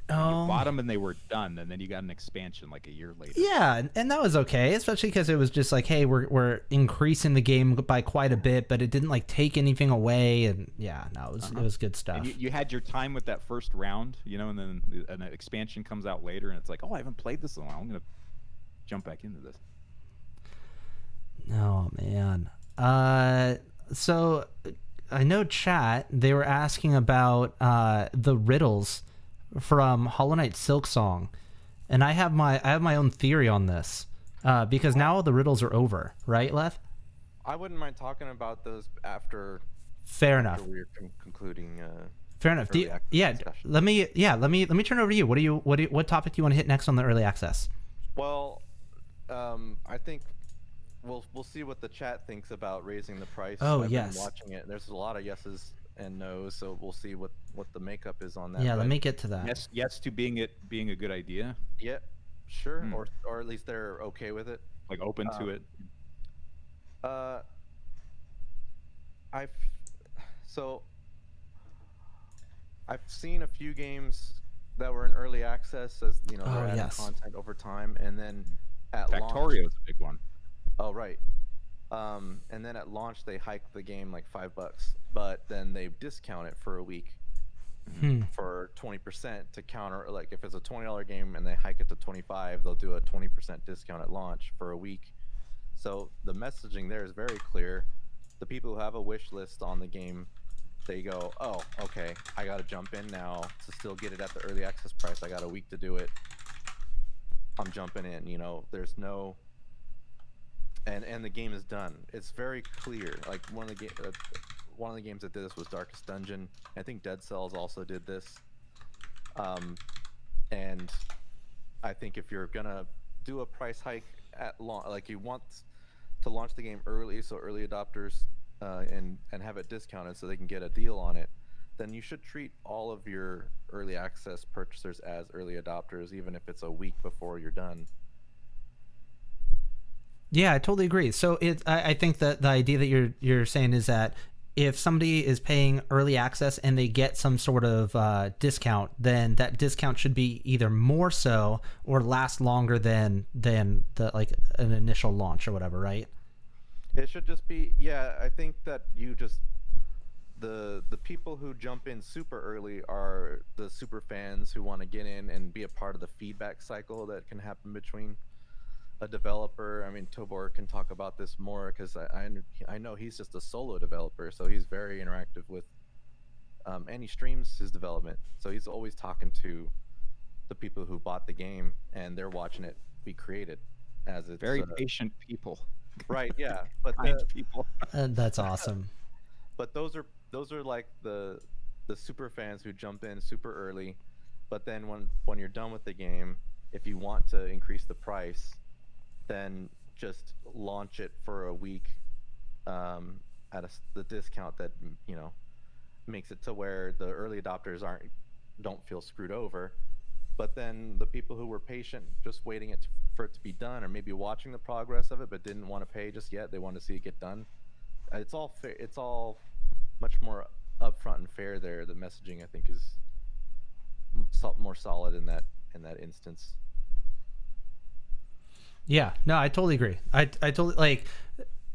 You bought them and they were done, and then you got an expansion like a year later. Yeah, and that was okay, especially because it was just like, hey, we're increasing the game by quite a bit, but it didn't like take anything away, and yeah, no, it was good stuff. And you had your time with that first round, you know, and then an expansion comes out later, and it's like, oh, I haven't played this in a while. I'm gonna jump back into this. Oh man. So I know chat, they were asking about the riddles from Hollow Knight Silksong, and I have my own theory on this because now all the riddles are over, right, Leth? I wouldn't mind talking about those after. Fair enough. We're concluding. Fair enough. Let me turn it over to you. What topic do you want to hit next on the early access? Well, I think we'll see what the chat thinks about raising the price. Oh, I've yes. been watching it. There's a lot of yeses and no's, so we'll see what the makeup is on that. Yeah, let me get to that. Yes to being a good idea. Yeah, sure. Or at least they're okay with it. Like open to it. I've seen a few games that were in early access, as you know, they're adding content over time, and then at launch. Factorio is a big one. Oh right. And then at launch they hike the game like $5, but then they discount it for a week for 20% to counter, like if it's a $20 game and they hike it to 25, they'll do a 20% discount at launch for a week. So the messaging there is very clear. The people who have a wish list on the game, they go, oh, okay, I gotta jump in now to still get it at the early access price. I got a week to do it. I'm jumping in, you know, there's no... And the game is done. It's very clear. Like one of the games that did this was Darkest Dungeon. I think Dead Cells also did this. And I think if you're gonna do a price hike at launch, like you want to launch the game early, so early adopters and have it discounted so they can get a deal on it, then you should treat all of your early access purchasers as early adopters, even if it's a week before you're done. Yeah, I totally agree. So I think that the idea that you're saying is that if somebody is paying early access and they get some sort of discount, then that discount should be either more so or last longer than the like an initial launch or whatever, right? It should just be, yeah. I think that you just the people who jump in super early are the super fans who want to get in and be a part of the feedback cycle that can happen between a developer. I mean, Tobor can talk about this more because I know he's just a solo developer, so he's very interactive with and he streams his development, so he's always talking to the people who bought the game and they're watching it be created as it's very patient people. Right, yeah, but people. That's awesome. But those are like the super fans who jump in super early, but then when you're done with the game, if you want to increase the price, then just launch it for a week at the discount that, you know, makes it to where the early adopters don't feel screwed over. But then the people who were patient, just waiting for it to be done, or maybe watching the progress of it but didn't want to pay just yet, they want to see it get done. It's all fair. It's all much more upfront and fair there. The messaging, I think, is more solid in that instance. Yeah, no, I totally agree. I totally, like,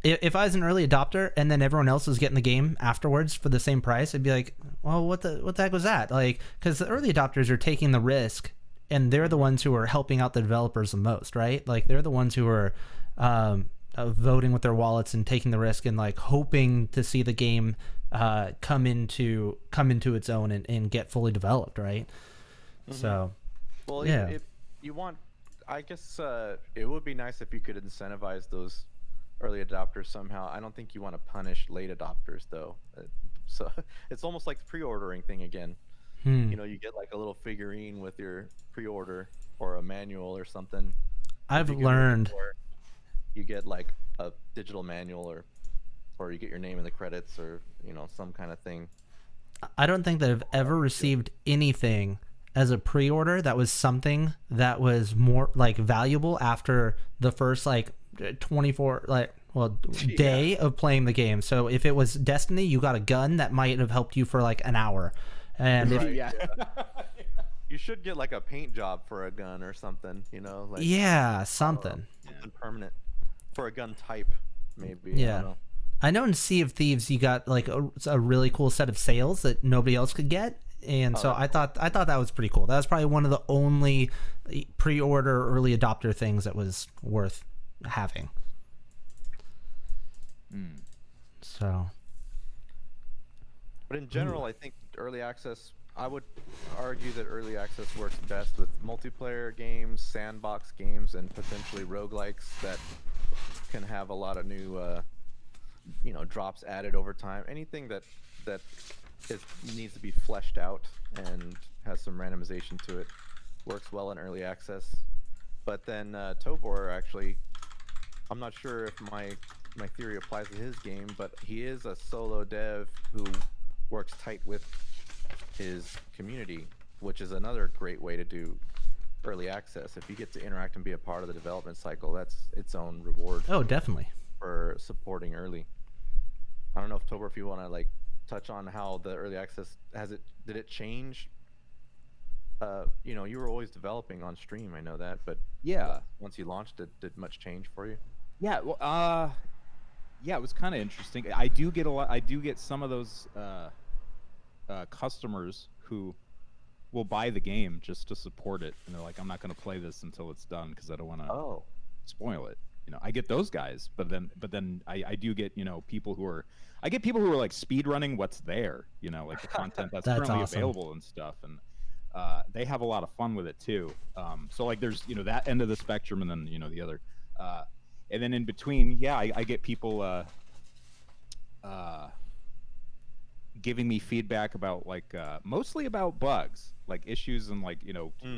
if I was an early adopter and then everyone else was getting the game afterwards for the same price, I'd be like, well, what the heck was that? Like, because the early adopters are taking the risk, and they're the ones who are helping out the developers the most, right? Like, they're the ones who are voting with their wallets and taking the risk and like hoping to see the game come into its own and get fully developed, right? Mm-hmm. So, well, yeah, if you want. I guess it would be nice if you could incentivize those early adopters somehow. I don't think you want to punish late adopters, though. So it's almost like the pre-ordering thing again. You know, you get like a little figurine with your pre-order or a manual or something. I've learned. Or you get like a digital manual, or you get your name in the credits, or you know, some kind of thing. I don't think that I've ever received anything as a pre-order that was something that was more like valuable after the first like 24, like day of playing the game. So if it was Destiny, you got a gun that might have helped you for like an hour. And right, yeah. You should get like a paint job for a gun or something, you know? Like, something permanent for a gun type, maybe. Yeah. I know in Sea of Thieves you got like a really cool set of sails that nobody else could get, and so I thought that was pretty cool. That was probably one of the only pre-order early adopter things that was worth having. So, but in general, I think early access. I would argue that early access works best with multiplayer games, sandbox games, and potentially roguelikes that can have a lot of new, drops added over time. Anything that needs to be fleshed out and has some randomization to it works well in early access. But then Tobor, actually, I'm not sure if my theory applies to his game, but he is a solo dev who works tight with his community, which is another great way to do early access. If you get to interact and be a part of the development cycle, that's its own reward. Oh, definitely. For supporting early. I don't know if Tobor, if you want to like touch on how the early access did it change? You were always developing on stream, I know that, but yeah, once you launched, did much change for you? Yeah, well, it was kind of interesting. I do get some of those customers who will buy the game just to support it, and they're like, I'm not going to play this until it's done because I don't want to spoil it. I get those guys, but then I do get people who are like speed running what's there, like the content that's currently available and stuff, and they have a lot of fun with it too. So like there's that end of the spectrum, and then the other, and then in between, I get people giving me feedback about like mostly about bugs, like issues, and like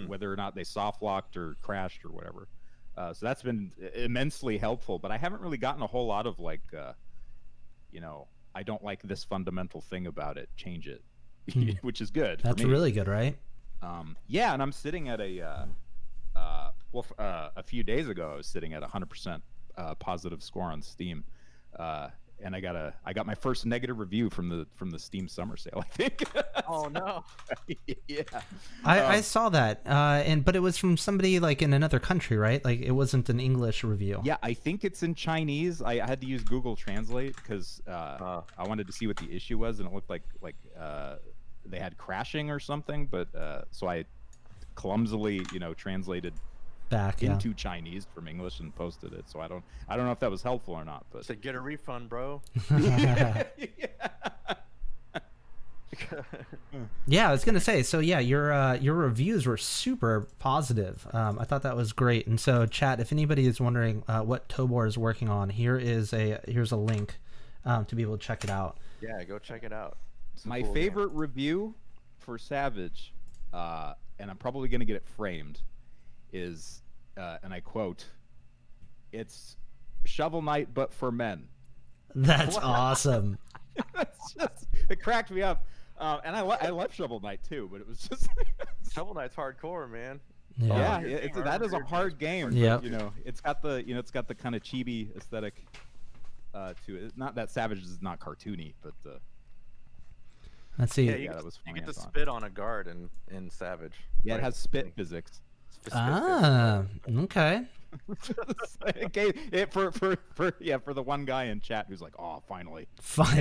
whether or not they soft locked or crashed or whatever. So that's been immensely helpful, but I haven't really gotten a whole lot of like I don't like this fundamental thing about it, change it. Which is good. That's really good, right? Yeah, and I'm sitting at a few days ago I was sitting at 100% positive score on Steam, and I got my first negative review from the Steam summer sale, I think. Oh no. Yeah. I saw that, but it was from somebody like in another country, right? Like it wasn't an English review. Yeah, I think it's in Chinese. I had to use Google Translate because I wanted to see what the issue was, and it looked like they had crashing or something. But so I clumsily, translated back into Chinese from English and posted it. So I don't know if that was helpful or not. But so get a refund, bro. Yeah, I was gonna say. So yeah, your reviews were super positive. I thought that was great. And so, chat, if anybody is wondering what Tobor is working on, here's a link to be able to check it out. Yeah, go check it out. My favorite review for Savage, and I'm probably gonna get it framed, is, and I quote, "It's Shovel Knight but for men." That's awesome. It cracked me up, and I love Shovel Knight too, but it was just Shovel Knight's hardcore, man. Yeah, that is a hard game. Yeah, it's got the kind of chibi aesthetic to it. Not that Savage is not cartoony, but let's see. Yeah, that was fun. You get to spit on a guard in Savage. Yeah, it has spit physics. Okay. For the one guy in chat who's like, oh, finally. Let's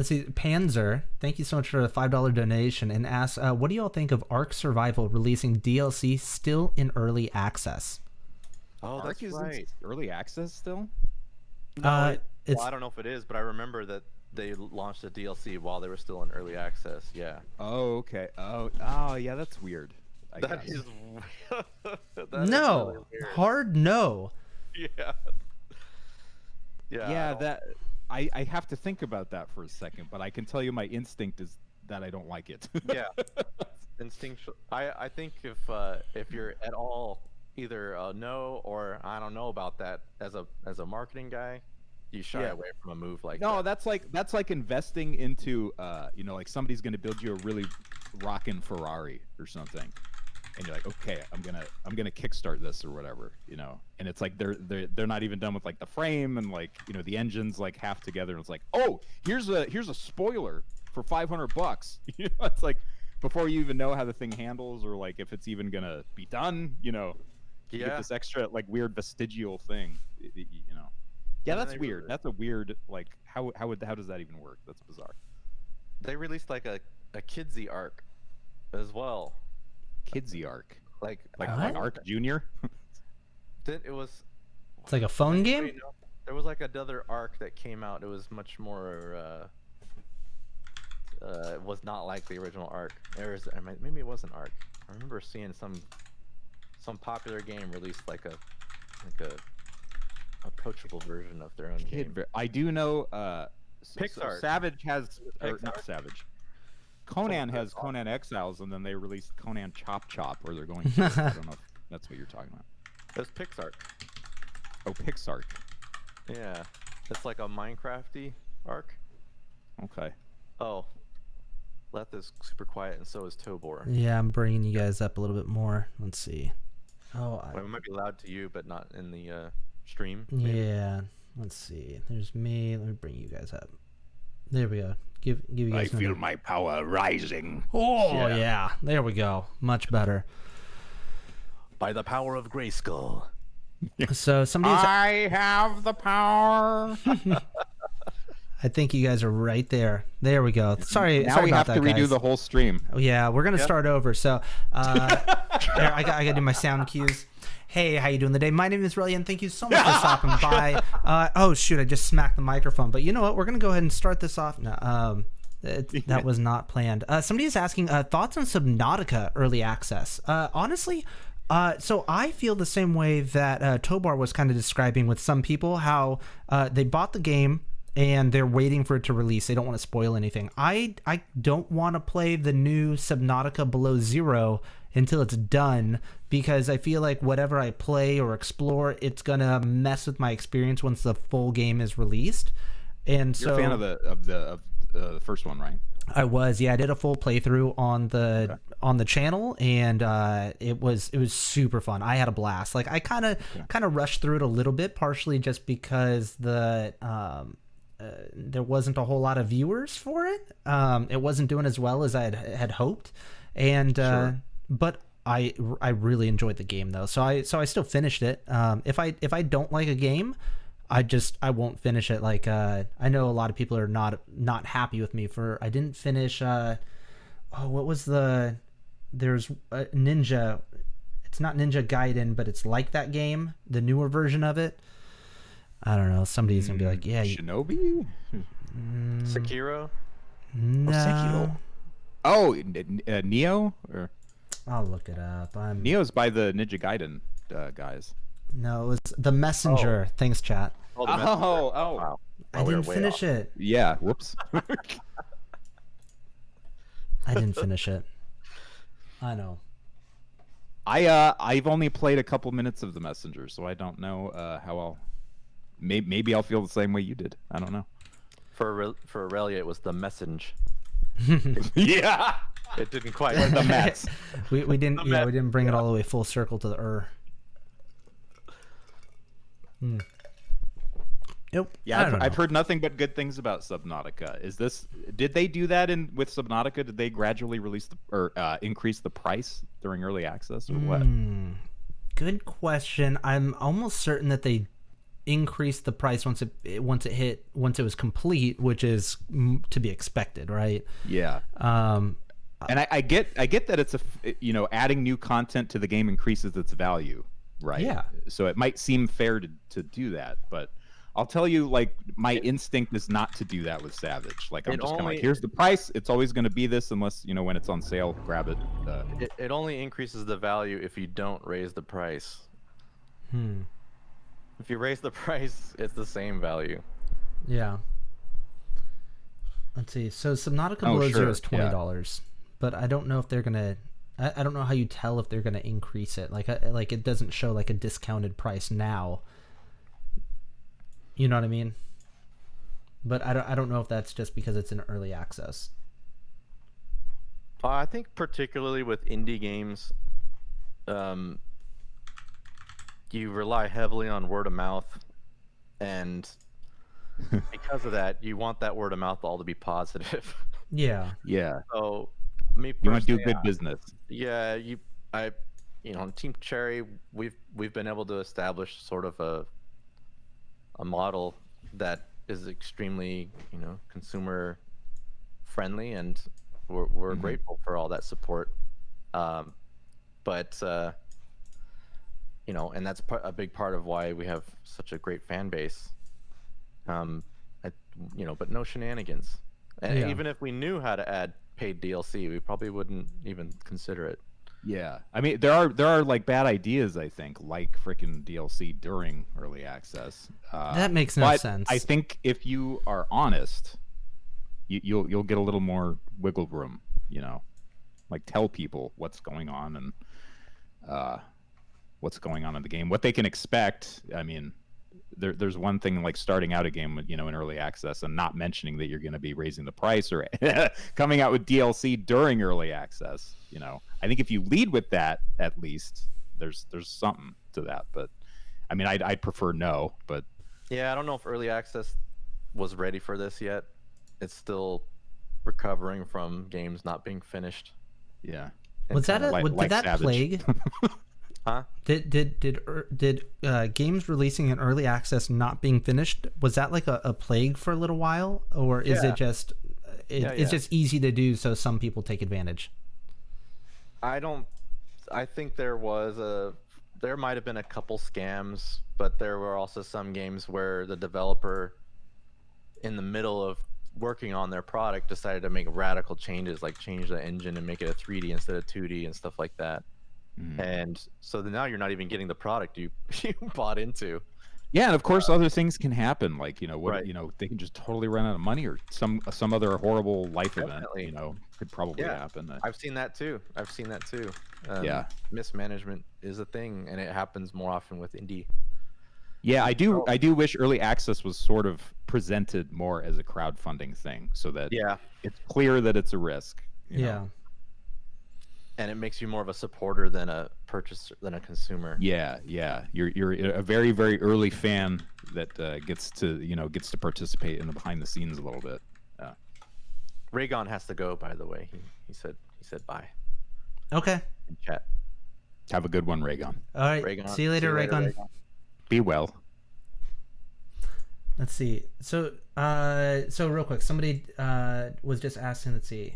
see. Panzer, thank you so much for the $5 donation, and asks, what do y'all think of Ark Survival releasing DLC still in early access? Oh, that's right. Early access still? No, I don't know if it is, but I remember that they launched a DLC while they were still in early access. Yeah. Oh, okay. Oh, yeah, that's weird. That is no. Really weird. Hard no. Yeah. Yeah, that I have to think about that for a second, but I can tell you my instinct is that I don't like it. Yeah. Instinctual. I think if you're at all either no or I don't know about that as a marketing guy, you shy away from a move like that. No, that's like investing into like somebody's going to build you a really rockin' Ferrari or something. and you're like, okay, I'm gonna kickstart this or whatever, you know, and it's like they're not even done with like the frame and like, you know, the engine's like half together, and it's like, oh, here's a spoiler for $500. You know, it's like before you even know how the thing handles or like if it's even gonna be done, you know, you get this extra like weird vestigial thing, you know. Yeah, that's weird. That's a weird, like, how does that even work? That's bizarre. They released like a Kidsy arc as well. Kidsy arc, like What? Arc Junior. It was. It's like a phone game. Wait, no. There was like another arc that came out. It was much more. It was not like the original arc. Maybe it was an arc. I remember seeing some popular game released like a approachable version of their own game. I do know. Pixar. Savage has, or Pixar? not Savage. Conan has Conan Exiles, and then they released Conan Chop Chop, or they're going to. I don't know if that's what you're talking about. That's Pixar. Oh, Pixar. Yeah, it's like a Minecrafty arc. Okay. Oh, Leth is super quiet, and so is Tobor. Yeah, I'm bringing you guys up a little bit more. Let's see. Oh, Well, it might be loud to you, but not in the stream. Maybe. yeah. Let's see. There's me. Let me bring you guys up. There we go. Give you guys. I feel my power rising. Oh yeah. There we go. Much better. By the power of Grayskull. So somebody's. I have the power. I think you guys are right there. There we go. Sorry. Now sorry we about have to that, redo guys. the whole stream. Oh, yeah, we're gonna start over. So, there, I gotta do my sound cues. Hey, how you doing today? My name is Relian. Thank you so much for stopping by. Oh shoot, I just smacked the microphone. But you know what? We're gonna go ahead and start this off. No, that was not planned. Somebody is asking thoughts on Subnautica early access. Honestly, so I feel the same way that Tobor was kind of describing with some people, how they bought the game and they're waiting for it to release. They don't want to spoil anything. I don't want to play the new Subnautica Below Zero until it's done, because I feel like whatever I play or explore, it's gonna mess with my experience once the full game is released. And You're so a fan of the first one, right? I was, yeah. I did a full playthrough on the channel, and it was super fun. I had a blast. Like I kind of rushed through it a little bit, partially just because there wasn't a whole lot of viewers for it. It wasn't doing as well as I had hoped, and but I really enjoyed the game though. So I still finished it. If I don't like a game, I won't finish it. Like I know a lot of people are not happy with me for I didn't finish. What was there's a Ninja. It's not Ninja Gaiden, but it's like that game, the newer version of it. I don't know. Somebody's gonna be like, yeah, Shinobi. Sekiro. No. Sekiro. Oh, Neo. Or I'll look it up. Neo's by the Ninja Gaiden guys. No, it was The Messenger. Thanks, chat. Oh, the Messenger. Wow. I didn't finish it. Yeah. Whoops. I didn't finish it. I know. I've only played a couple minutes of The Messenger, so I don't know how I'll. Maybe I'll feel the same way you did. I don't know. For Aurelia, it was the message. Yeah. It didn't quite. The Mets. we didn't we didn't bring it all the way full circle to the Yep. Yeah, I've heard nothing but good things about Subnautica. Did they do that with Subnautica? Did they gradually release increase the price during early access, or what? Good question. I'm almost certain that they increased the price once it was complete, which is to be expected, right? Yeah. And I get that it's adding new content to the game increases its value, right? Yeah. So it might seem fair to do that, but I'll tell you, like, my instinct is not to do that with Savage. Like, I'm just kind of like, here's the price. It's always going to be this unless, when it's on sale, grab it. It only increases the value if you don't raise the price. If you raise the price, it's the same value. Yeah. Let's see. So Subnautica Below Zero is $20, but I don't know if they're gonna. I don't know how you tell if they're gonna increase it. Like it doesn't show like a discounted price now. You know what I mean? But I don't know if that's just because it's in early access. I think particularly with indie games, you rely heavily on word of mouth, and because of that, you want that word of mouth all to be positive. Yeah. Yeah. So, me You want to do personally, good business. yeah, on Team Cherry, we've been able to establish sort of a model that is extremely, consumer friendly, and we're grateful for all that support. But and that's a big part of why we have such a great fan base. But no shenanigans. And Yeah. even if we knew how to add paid DLC, we probably wouldn't even consider it. Yeah, I mean there are like bad ideas, I think, like freaking DLC during early access. That makes no but sense. I think if you are honest, you'll get a little more wiggle room. Like tell people what's going on and what's going on in the game, what they can expect. I mean, there's one thing like starting out a game, in early access and not mentioning that you're going to be raising the price or coming out with DLC during early access. I think if you lead with that, at least there's something to that. But I mean, I'd prefer no. But yeah, I don't know if early access was ready for this yet. It's still recovering from games not being finished. Yeah. Was that did that Savage. plague? Huh? Did games releasing in early access not being finished, was that like a plague for a little while, or is it just it's just easy to do, so some people take advantage? I think there might have been a couple scams, but there were also some games where the developer, in the middle of working on their product, decided to make radical changes, like change the engine and make it a 3D instead of 2D and stuff like that. And so now you're not even getting the product you bought into. Yeah, and of course other things can happen, like Right. they can just totally run out of money, or some other horrible life Definitely. event could probably happen. I've seen that too. Yeah. Mismanagement is a thing, and it happens more often with indie. Yeah, I do wish early access was sort of presented more as a crowdfunding thing, so that it's clear that it's a risk. Yeah. And it makes you more of a supporter than a purchaser, than a consumer. Yeah. You're a very, very early fan that gets to participate in the behind the scenes a little bit. Raygon has to go, by the way. He said bye Okay. in chat. Have a good one, Raygon. All right. Raygon. See you later, Raygon. Be well. Let's see. So real quick, somebody was just asking. Let's see.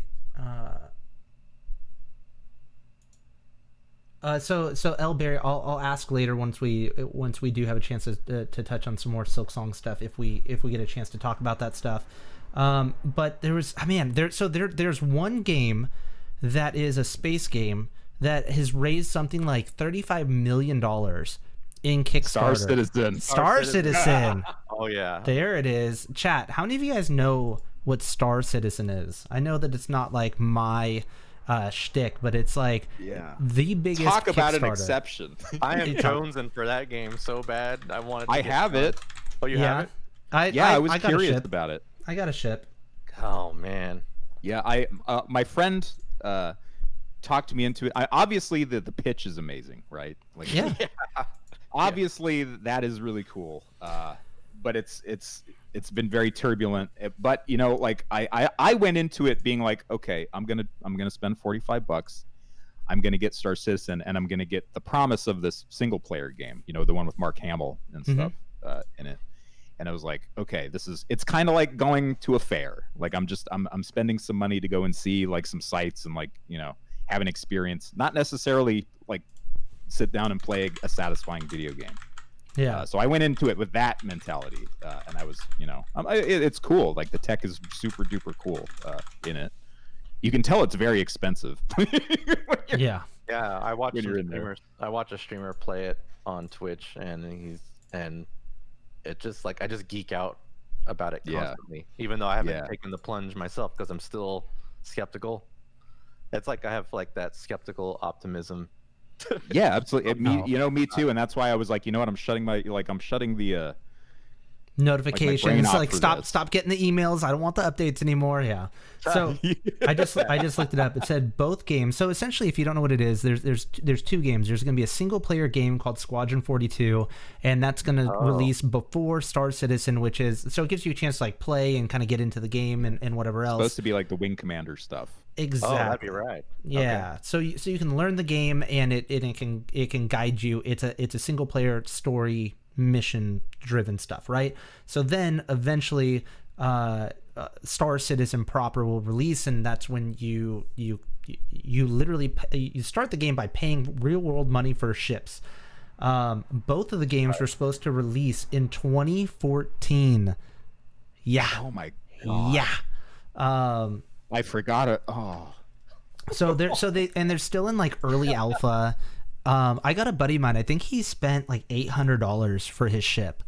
So El Barry, I'll ask later once we do have a chance to touch on some more Silksong stuff, if we get a chance to talk about that stuff. But there's one game that is a space game that has raised something like $35 million in Kickstarter. Star Citizen. Oh yeah. There it is. Chat, how many of you guys know what Star Citizen is? I know that it's not like my shtick, but it's like the biggest Talk about Kickstarter. an exception. I am jonesing for that game so bad. I wanted to have it. Oh, you have it? I was got a curious ship. about it. I got a ship. Oh man. Yeah, my friend talked me into it. Obviously the pitch is amazing, right? Like obviously that is really cool. But it's been very turbulent. But like I went into it being like, okay, I'm gonna spend $45. I'm gonna get Star Citizen, and I'm gonna get the promise of this single player game. The one with Mark Hamill and stuff in it. And I was like, okay, it's kind of like going to a fair. Like I'm spending some money to go and see like some sites and like have an experience, not necessarily like sit down and play a satisfying video game. Yeah. So I went into it with that mentality, and I was, it's cool. Like the tech is super duper cool in it. You can tell it's very expensive. Yeah. Yeah, I watch a streamer play it on Twitch, and it just like I just geek out about it constantly, even though I haven't taken the plunge myself because I'm still skeptical. It's like I have like that skeptical optimism. Yeah, absolutely. Me too, and that's why I was like, you know what, I'm shutting the notifications, like stop. stop getting the emails. I don't want the updates anymore. Yeah. So I just looked it up. It said both games. So essentially, if you don't know what it is, there's two games. There's going to be a single player game called Squadron 42, and that's going to release before Star Citizen, which is, so it gives you a chance to like play and kind of get into the game and whatever else. It's supposed to be like the Wing Commander stuff. Exactly. Oh, that'd be right. Yeah. Okay. So you can learn the game, and it can guide you. It's a single player story, mission driven stuff, right? So then eventually Star Citizen proper will release, and that's when you literally you start the game by paying real world money for ships. Both of the games were supposed to release in 2014. Yeah. Oh my god. Yeah. I forgot it. Oh. So they're still in like early alpha. I got a buddy of mine. I think he spent like $800 for his ship.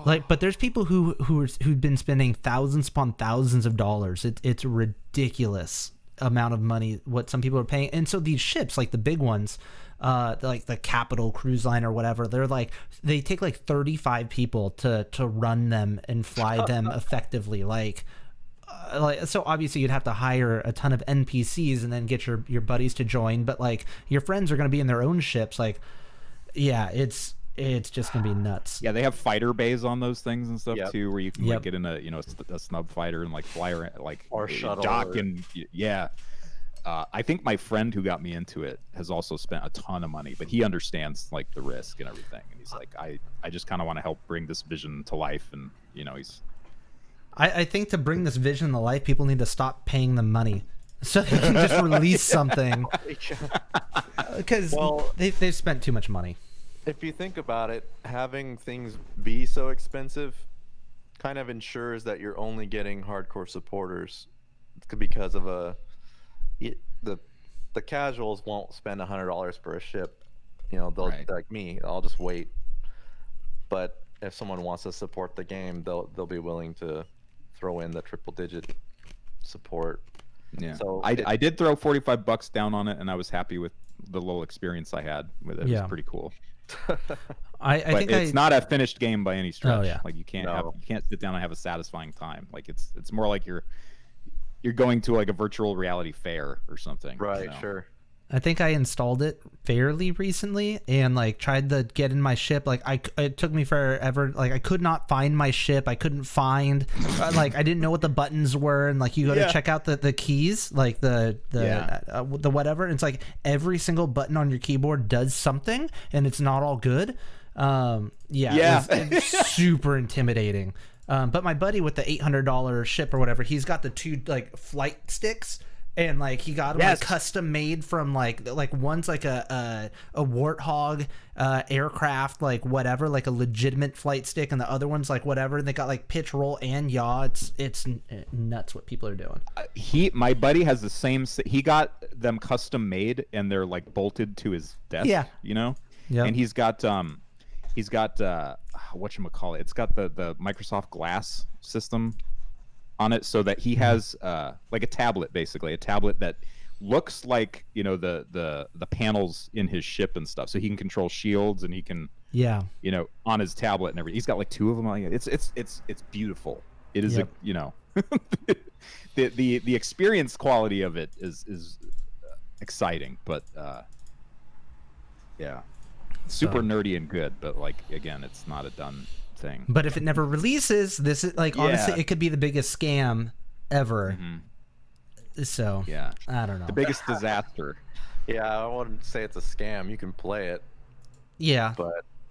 Like, but there's people who've been spending thousands upon thousands of dollars. It's ridiculous amount of money what some people are paying. And so these ships, like the big ones, like the Capital Cruise Line or whatever, they take like 35 people to run them and fly them effectively. Like so obviously you'd have to hire a ton of NPCs and then get your buddies to join, but like your friends are going to be in their own ships. Like, yeah, it's just gonna be nuts. Yeah, they have fighter bays on those things and stuff too, where you can like get in a snub fighter and like fly around, like or shuttle dock and yeah. I think my friend who got me into it has also spent a ton of money, but he understands like the risk and everything, and he's like, I just kind of want to help bring this vision to life, and he's. I think to bring this vision to life, people need to stop paying them money so they can just release something, because they've spent too much money. If you think about it, having things be so expensive kind of ensures that you're only getting hardcore supporters, because of the casuals won't spend $100 for a ship. They'll like me, I'll just wait. But if someone wants to support the game, they'll be willing to throw in the triple digit support. Yeah. So I did throw $45 down on it, and I was happy with the little experience I had with it. It was pretty cool. I think it's not a finished game by any stretch. Oh, yeah. Like you can't sit down and have a satisfying time. Like it's more like you're going to like a virtual reality fair or something. Right. Sure. I think I installed it fairly recently and like tried to get in my ship. Like it took me forever. Like I could not find my ship. I couldn't find like I didn't know what the buttons were, and like you go to check out the keys, like the whatever. And it's like every single button on your keyboard does something, and it's not all good. It's super intimidating. But my buddy with the $800 ship or whatever, he's got the two like flight sticks. And like he got them like custom made from like one's like a Warthog aircraft, like whatever, like a legitimate flight stick, and the other one's like whatever. And they got like pitch, roll, and yaw. It's nuts what people are doing. My buddy has the same. He got them custom made, and they're like bolted to his desk. Yeah, Yeah. And he's got whatchamacallit. It's got the Microsoft Glass system on it, so that he has like a tablet, basically a tablet that looks like the panels in his ship and stuff, so he can control shields, and he can on his tablet and everything. He's got like two of them. It's beautiful. It is the experience quality of it is exciting, but super nerdy and good, but like again, it's not a done thing. But if it never releases, this is like honestly, it could be the biggest scam ever. So I don't know. The biggest disaster. Yeah, I wouldn't say it's a scam. You can play it. Yeah.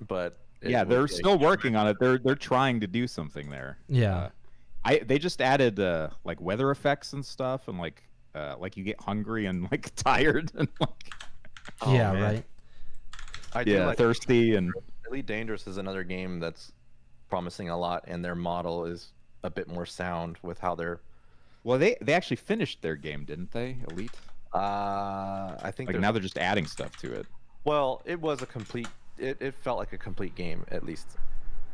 But they're still working on it. They're trying to do something there. Yeah. They just added like weather effects and stuff, and like you get hungry and like tired and like right. I do like thirsty. And Elite Dangerous is another game that's promising a lot, and their model is a bit more sound with how they're. Well, they actually finished their game, didn't they? Elite. I think like now they're just adding stuff to it. Well, it was a complete. It felt like a complete game, at least.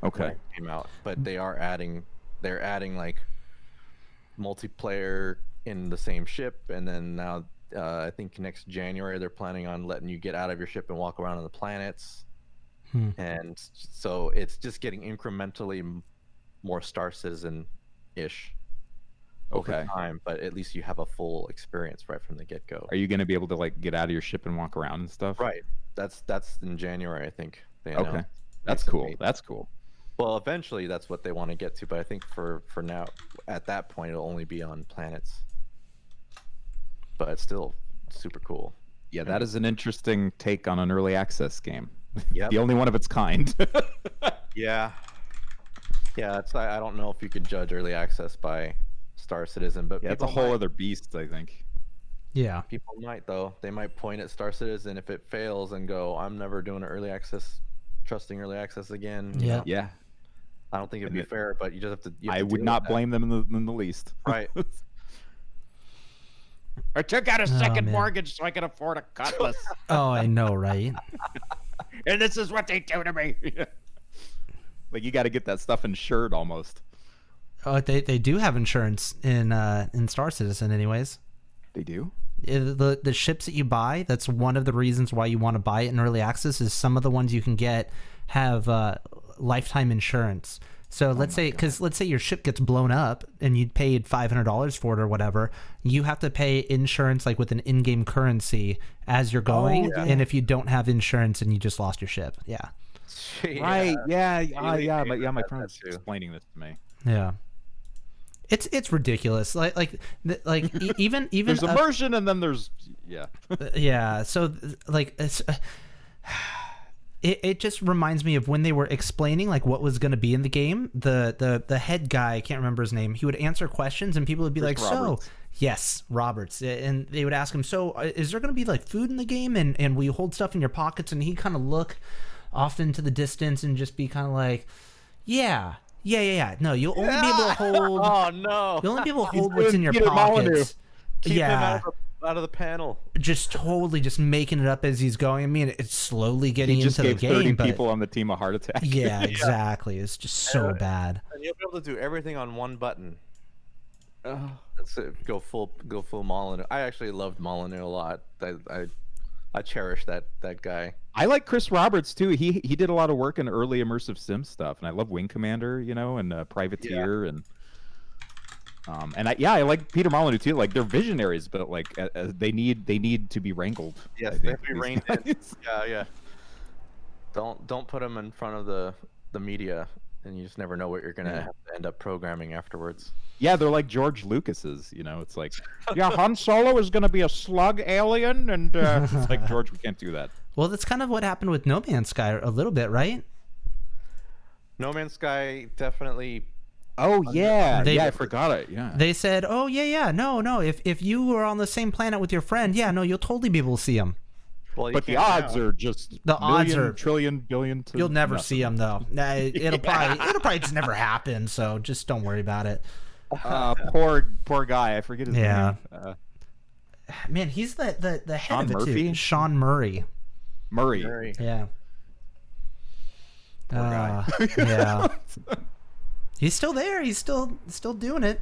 Okay. When it came out, but they are adding. They're adding like multiplayer in the same ship, and then now I think next January they're planning on letting you get out of your ship and walk around on the planets. And so it's just getting incrementally more Star Citizen-ish over time, but at least you have a full experience right from the get-go. Are you going to be able to like get out of your ship and walk around and stuff? Right. That's in January, I think. Okay. That's cool. That's cool. Well, eventually that's what they want to get to, but I think for now, at that point, it'll only be on planets. But it's still super cool. Yeah, that is an interesting take on an early access game. Yep. The only one of its kind. Yeah. Yeah, I don't know if you could judge early access by Star Citizen, but it's a whole other beast, I think. Yeah. People might, though. They might point at Star Citizen if it fails and go, I'm never doing an early access, trusting early access again. Yeah. Yeah. I don't think it'd be fair, but you just have to. I would not blame them in the least. Right. I took out a second mortgage so I could afford a cutlass. Oh, I know, right? And this is what they do to me. Like, you got to get that stuff insured almost. Oh, they do have insurance in Star Citizen, anyways. They do? The ships that you buy, that's one of the reasons why you want to buy it in early access, is some of the ones you can get have lifetime insurance. So let's say your ship gets blown up and you paid $500 for it or whatever, you have to pay insurance like with an in-game currency as you're going. And if you don't have insurance and you just lost your ship, Right? Yeah. My friend's explaining this to me. Yeah. It's ridiculous. Even there's immersion and then there's yeah. So like it's. It just reminds me of when they were explaining like what was going to be in the game. The head guy, I can't remember his name. He would answer questions and people would be like, Roberts. "So, yes, Roberts," and they would ask him, "So, is there going to be like food in the game? And will you hold stuff in your pockets?" And he'd kind of look off into the distance and just be kind of like, "Yeah. No, you'll only be able to hold. Oh no, you'll only be able to hold what's in your pockets." Keep him out of the panel. Just totally just making it up as he's going. I mean, it's slowly getting into the game. He just gave 30 people on the team a heart attack. Yeah, exactly. It's just so bad. And you'll be able to do everything on one button. That's it. Go full Molyneux. I actually loved Molyneux a lot. I cherish that guy. I like Chris Roberts too. He did a lot of work in early immersive sim stuff, and I love Wing Commander, and Privateer and. I like Peter Molyneux too. Like, they're visionaries, but like they need to be wrangled. Yes, they have to be reined in. Yeah. Don't put them in front of the media, and you just never know what you're gonna have to end up programming afterwards. Yeah, they're like George Lucas's. It's like, Han Solo is gonna be a slug alien, and it's like, George, we can't do that. Well, that's kind of what happened with No Man's Sky a little bit, right? No Man's Sky definitely. Oh yeah, I forgot it. Yeah, they said, "Oh yeah, no. If you were on the same planet with your friend, you'll totally be able to see him." Well, but the odds are just trillion, billion. You'll never see him though. It'll probably just never happen. So just don't worry about it. Poor guy. I forget his name. Man, he's the head Sean of it Murphy? too. Sean Murray. Murray. Yeah. Poor guy. Yeah. He's still there. He's still doing it.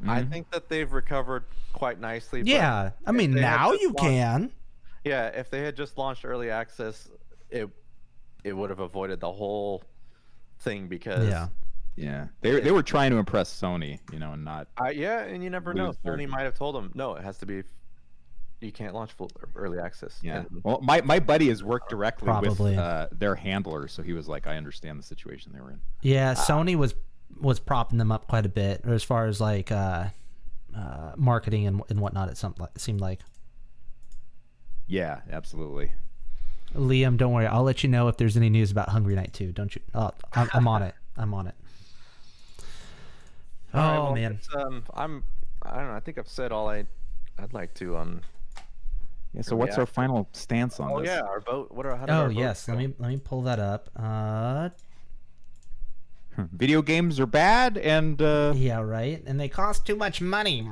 I think that they've recovered quite nicely. Yeah, I mean, now you can. Yeah, if they had just launched early access, it would have avoided the whole thing because they were trying to impress Sony, and not. And you never know. Sony might have told them, no, it has to be. You can't launch full early access. Yeah. Well, my buddy has worked directly with their handler, so he was like, I understand the situation they were in. Yeah, Sony was propping them up quite a bit as far as like marketing and whatnot. It seemed like. Yeah, absolutely. Liam, don't worry. I'll let you know if there's any news about Hungry Night 2. Don't you? I'm on it. I'm on it. Man. I don't know. I think I've said all I'd like to. Yeah. So what's our final stance on this? Oh yeah, our vote. Yes. Let me pull that up. Video games are bad, and yeah, right. And they cost too much money.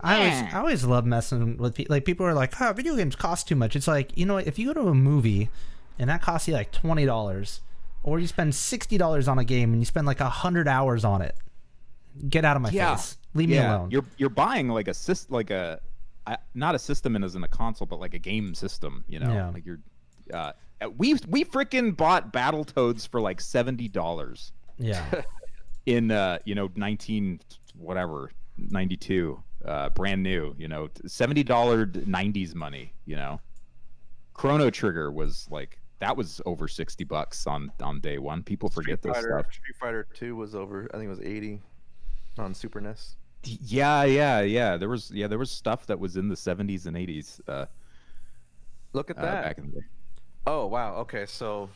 I always love messing with people. Like, people are like, "Oh, video games cost too much." It's like, if you go to a movie and that costs you like $20, or you spend $60 on a game and you spend like 100 hours on it, get out of my face. Leave me alone. You're buying like not a system as in a console, but like a game system. Like you're. We freaking bought Battletoads for like $70. Yeah. in 19 whatever 92, brand new, $70 90s money. Chrono Trigger was like, that was over $60 on day one. People forget this stuff. Street Fighter 2 was over, I think it was 80 on Super NES. Yeah. There was stuff that was in the 70s and 80s. Look at that. Back in the day. Oh wow. Okay, so.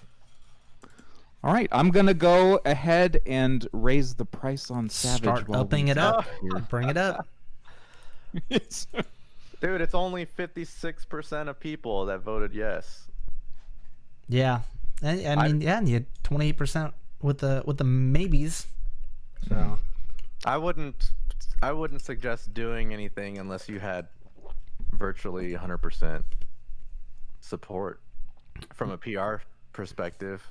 All right, I'm gonna go ahead and raise the price on Savage. Start upping it up. Bring it up. Dude, it's only 56% of people that voted yes. Yeah, I mean, and you had 28% with the maybes. So I wouldn't suggest doing anything unless you had virtually 100% support from a PR perspective.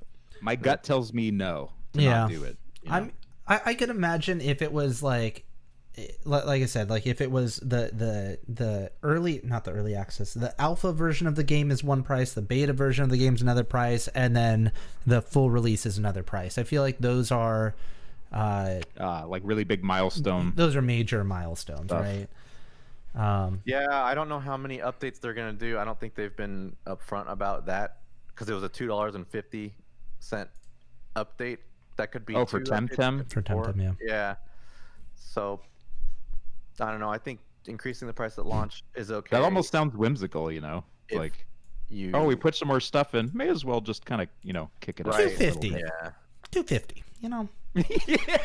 My gut tells me no to not do it. I could imagine if it was like I said, like if it was the early, not the early access, the alpha version of the game is one price, the beta version of the game is another price, and then the full release is another price. I feel like those are like really big milestone. Those are major milestones, right? Yeah, I don't know how many updates they're gonna do. I don't think they've been upfront about that because it was a $2.50 update. That could be for Temtem. For Temtem, yeah. Yeah. So I don't know. I think increasing the price at launch is okay. That almost sounds whimsical, like we put some more stuff in. May as well just kind of kick it up. $250. Yeah. $250. Yeah.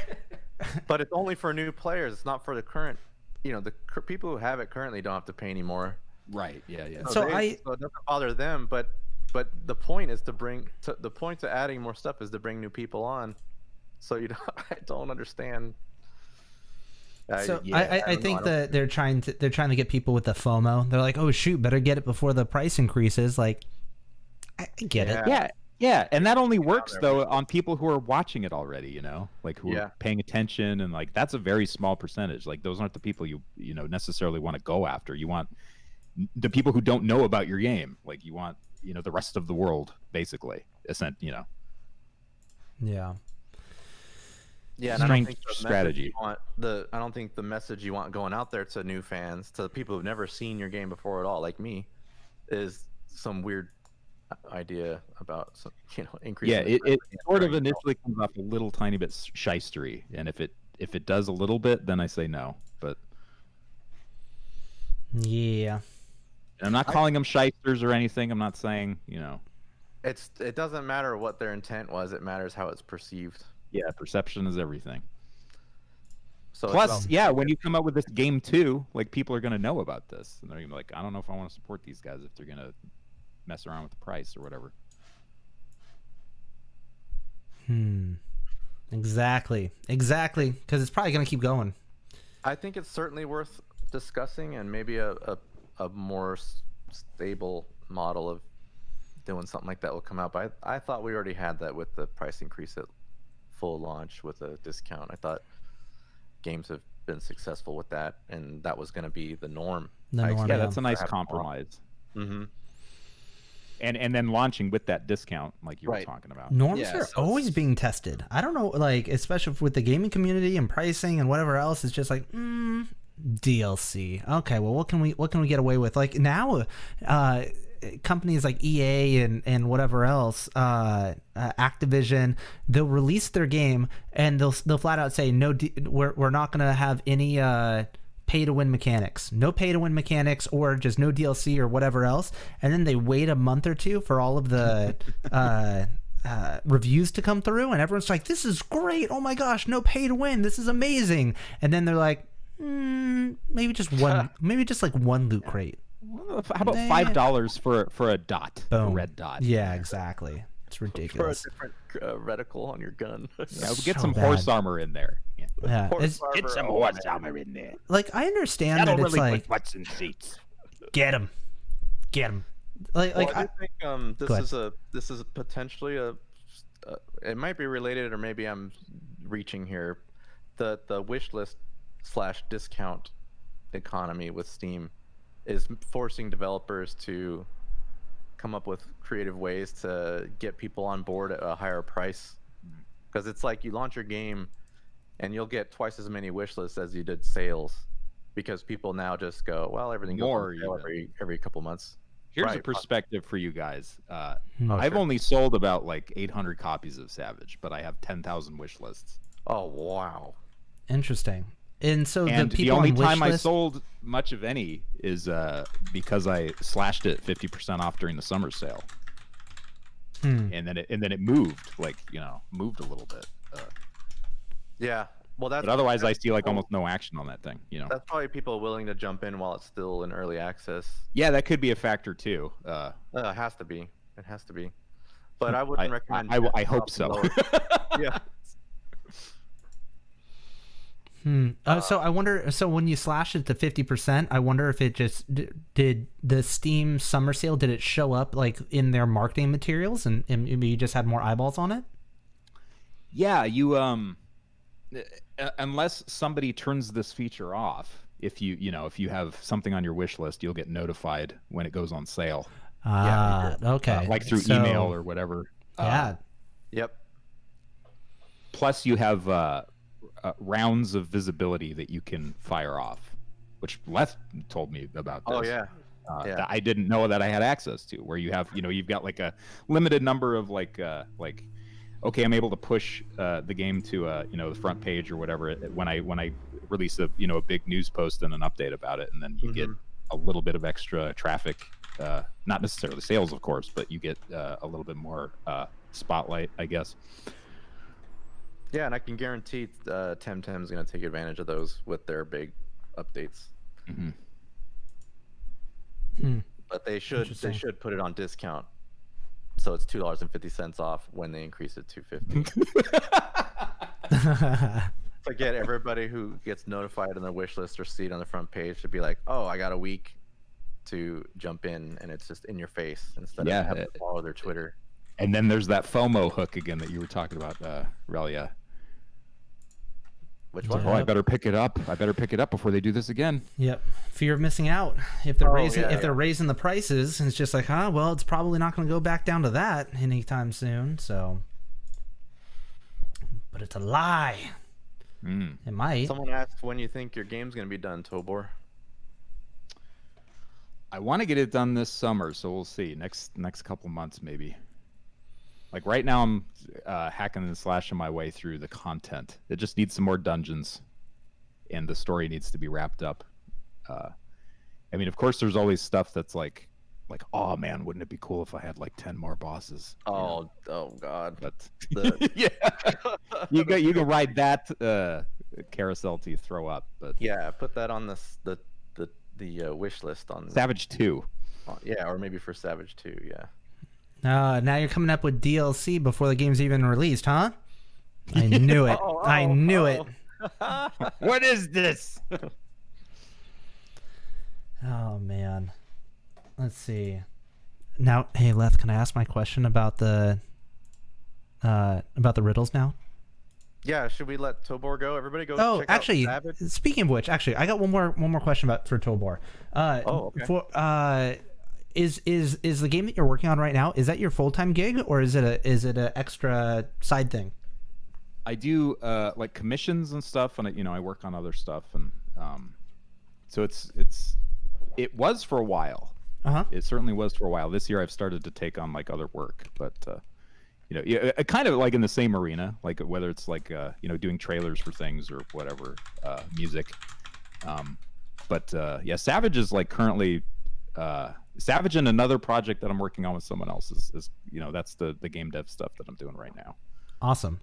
But it's only for new players. It's not for the current. The people who have it currently don't have to pay anymore. Right. Yeah. So it doesn't bother them. But the point is the point to adding more stuff is to bring new people on. So I don't understand. I think that they're trying to get people with the FOMO. They're like, oh shoot, better get it before the price increases. Like, I get it. Yeah, and that only works though on people who are watching it already. Like who are paying attention, and like that's a very small percentage. Like those aren't the people you necessarily want to go after. You want the people who don't know about your game. Like you want the rest of the world basically. Yeah. Yeah, and I don't think strategy. I don't think the message you want going out there to new fans, to people who've never seen your game before at all, like me, is some weird idea about increasing. Yeah, it sort of initially comes off a little tiny bit shystery, and if it does a little bit, then I say no. But yeah, and I'm not calling them shysters or anything. I'm not saying it doesn't matter what their intent was. It matters how it's perceived. Yeah, perception is everything. So plus, when you come up with this game too, like people are gonna know about this, and they're gonna be like, I don't know if I want to support these guys if they're gonna mess around with the price or whatever. Exactly, because it's probably gonna keep going. I think it's certainly worth discussing, and maybe a more stable model of doing something like that will come out. But I thought we already had that with the price increase at full launch with a discount. I thought games have been successful with that, and that was going to be the norm. Yeah, that's a nice compromise. Mm-hmm. And then launching with that discount, like you were talking about. Norms are always being tested. I don't know, like especially with the gaming community and pricing and whatever else. It's just like DLC. Okay, well, what can we get away with? Like now, companies like EA and whatever else, Activision, they'll release their game and they'll flat out say no, we're not gonna have any pay to win mechanics, or just no DLC or whatever else, and then they wait a month or two for all of the reviews to come through, and everyone's like, this is great, oh my gosh, no pay to win, this is amazing, and then they're like, maybe just like one loot crate. How about $5 for a dot, a red dot? Yeah, exactly. It's ridiculous. For a different reticle on your gun. We'll get some horse armor in there. Yeah, get some horse armor in there. Like I understand that it's like butts in seats. Get him. Like I think this is potentially it might be related, or maybe I'm reaching here. The wish list / discount economy with Steam is forcing developers to come up with creative ways to get people on board at a higher price, because it's like you launch your game and you'll get twice as many wish lists as you did sales, because people now just go, well, everything goes on sale every couple months. Here's a perspective for you guys. Oh, I've sure. only sold about like 800 copies of Savage, but I have 10,000 wish lists. Oh, wow. Interesting. And so And the people only on wish time I list, sold much of any is because I slashed it 50% off during the summer sale. And then it moved, like, moved a little bit. Yeah. Well, but otherwise I see like almost no action on that thing. That's probably people willing to jump in while it's still in early access. Yeah, that could be a factor too. It has to be. It has to be. But I wouldn't recommend. I hope so. Yeah. So I wonder. So when you slash it to 50%, I wonder if it just did the Steam summer sale. Did it show up like in their marketing materials, and maybe you just had more eyeballs on it? Yeah, you unless somebody turns this feature off, if you have something on your wish list, you'll get notified when it goes on sale. Okay. Like through email or whatever. Yeah. Yep. Plus, you have rounds of visibility that you can fire off, which Leth told me about this. Oh yeah. That I didn't know that I had access to, where you have, you've got like a limited number of okay, I'm able to push the game to the front page or whatever when I release a big news post and an update about it, and then you get a little bit of extra traffic, not necessarily sales, of course, but you get a little bit more spotlight, I guess. Yeah, and I can guarantee Temtem's going to take advantage of those with their big updates. But they should put it on discount, so it's $2.50 off when they increase it to $50. To get everybody who gets notified on their wish list or see it on the front page to be like, oh, I got a week to jump in, and it's just in your face instead of having to follow their Twitter. And then there's that FOMO hook again that you were talking about, Relia. Which one? Oh, I better pick it up. I better pick it up before they do this again. Yep. Fear of missing out. If they're they're raising the prices, and it's just like, well, it's probably not going to go back down to that anytime soon. So, but it's a lie. It might. Someone asked when you think your game's going to be done, Tobor. I want to get it done this summer, so we'll see. Next couple months, maybe. Like right now, I'm hacking and slashing my way through the content. It just needs some more dungeons, and the story needs to be wrapped up. I mean, of course, there's always stuff that's like, oh man, wouldn't it be cool if I had like 10 more bosses? Oh God! But yeah, you can ride that carousel till you throw up. But yeah, put that on the wish list on Savage 2. Yeah, or maybe for Savage 2. Yeah. Now you're coming up with DLC before the game's even released, huh? I knew it. I knew it. What is this? Oh man. Let's see. Now, hey Leth, can I ask my question about the riddles now? Yeah, should we let Tobor go? Everybody go. Oh, check actually, out Savage. speaking of which, I got one more question for Tobor. Okay. Is the game that you're working on right now, is that your full-time gig, or is it a extra side thing? I do like commissions and stuff, and I work on other stuff, and so it was for a while. It certainly was for a while. This year I've started to take on like other work, but kind of like in the same arena, like whether it's like doing trailers for things or whatever, music. But Savage is like currently Savage and another project that I'm working on with someone else is that's the game dev stuff that I'm doing right now. Awesome.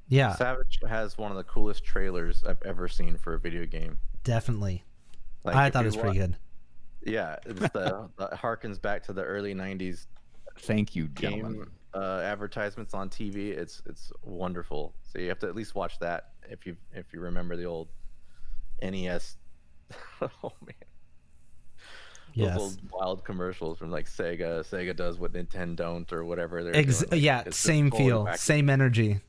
Yeah. Savage has one of the coolest trailers I've ever seen for a video game. Definitely. Like, I thought it was pretty good. Yeah, it's the harkens back to the early '90s. Thank you, gentlemen. Game advertisements on TV. It's wonderful. So you have to at least watch that if you remember the old NES. Oh man. Yes. Those old wild commercials from like Sega. Sega does what Nintendo don't, or whatever. Yeah, same feel, same energy.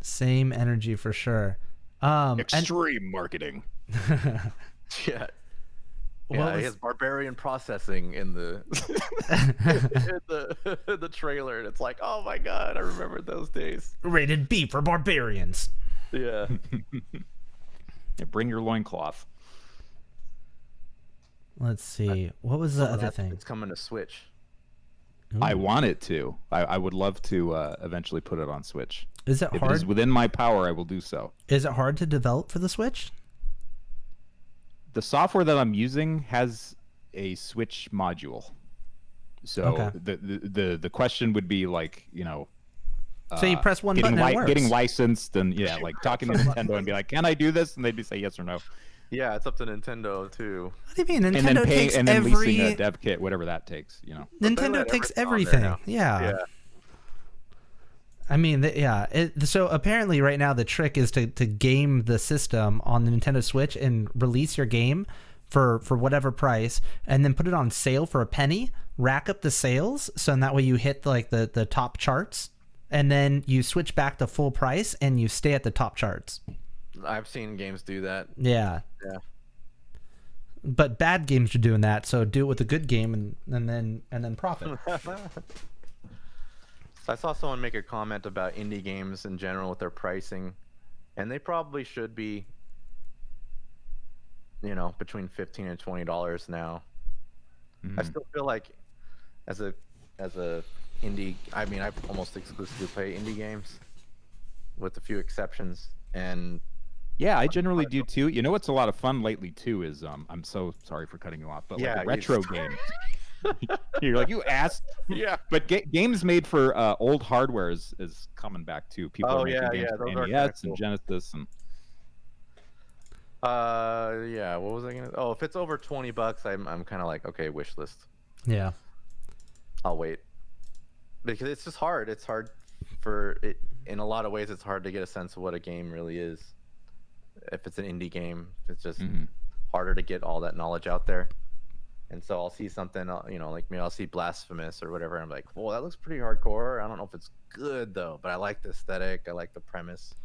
Same energy for sure. Extreme marketing. Yeah. Yeah, he has barbarian processing in the in the trailer, and it's like, oh my god, I remember those days. Rated B for barbarians. Yeah. Yeah, bring your loincloth. Let's see. What was the other thing? It's coming to Switch. Ooh. I want it to. I would love to eventually put it on Switch. Is it If hard? it is within my power, I will do so. Is it hard to develop for the Switch? The software that I'm using has a Switch module. So Okay. the question would be like, you know, So you press one button and it works. getting licensed and like talking to Nintendo and be like, can I do this? And they'd be say yes or no. Yeah, it's up to Nintendo too. What do you mean? Nintendo and then takes and then leasing every a dev kit, whatever that takes, you know. Nintendo takes everything on everything. there Yeah. Yeah. I mean, so apparently right now the trick is to game the system on the Nintendo Switch and release your game for whatever price, and then put it on sale for a penny, rack up the sales, so in that way you hit like the top charts, and then you switch back to full price and you stay at the top charts. I've seen games do that. Yeah. Yeah. But bad games are doing that, so do it with a good game and then profit. I saw someone make a comment about indie games in general with their pricing, and they probably should be, you know, between $15 and $20 now. I still feel like as a indie, I mean, I almost exclusively play indie games with a few exceptions, and yeah, I generally do too. You know what's a lot of fun lately too is I'm so sorry for cutting you off, but Yeah, like a you- retro game. You're like, you asked. yeah, But games made for old hardware is coming back too. People Oh, are making yeah, games yeah, for those are NES kinda and Genesis and yeah. What was I gonna? Oh, if it's over $20, I'm kind of like, okay, wish list. Yeah. I'll wait, because it's just hard. It's hard for it in a lot of ways. It's hard to get a sense of what a game really is. If it's an indie game, it's just harder to get all that knowledge out there. And so I'll see something, you know, like maybe I'll see Blasphemous or whatever. And I'm like, well, that looks pretty hardcore. I don't know if it's good though, but I like the aesthetic. I like the premise.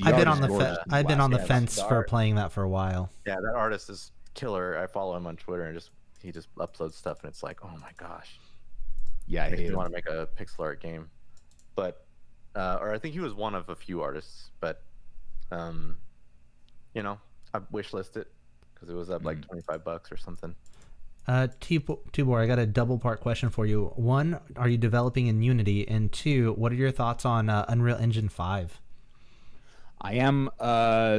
I've been art on is the gorgeous in I've been on the Blasphemous. fence for playing that for a while. Yeah, that artist is killer. I follow him on Twitter, and he just uploads stuff, and it's like, oh my gosh, Yeah, I makes hate me him. want to make a pixel art game. But or I think he was one of a few artists, but you know, I wishlist it because it was up like $25 or something. Tobor, I got a double part question for you. One, are you developing in Unity? And two, what are your thoughts on Unreal Engine 5? I am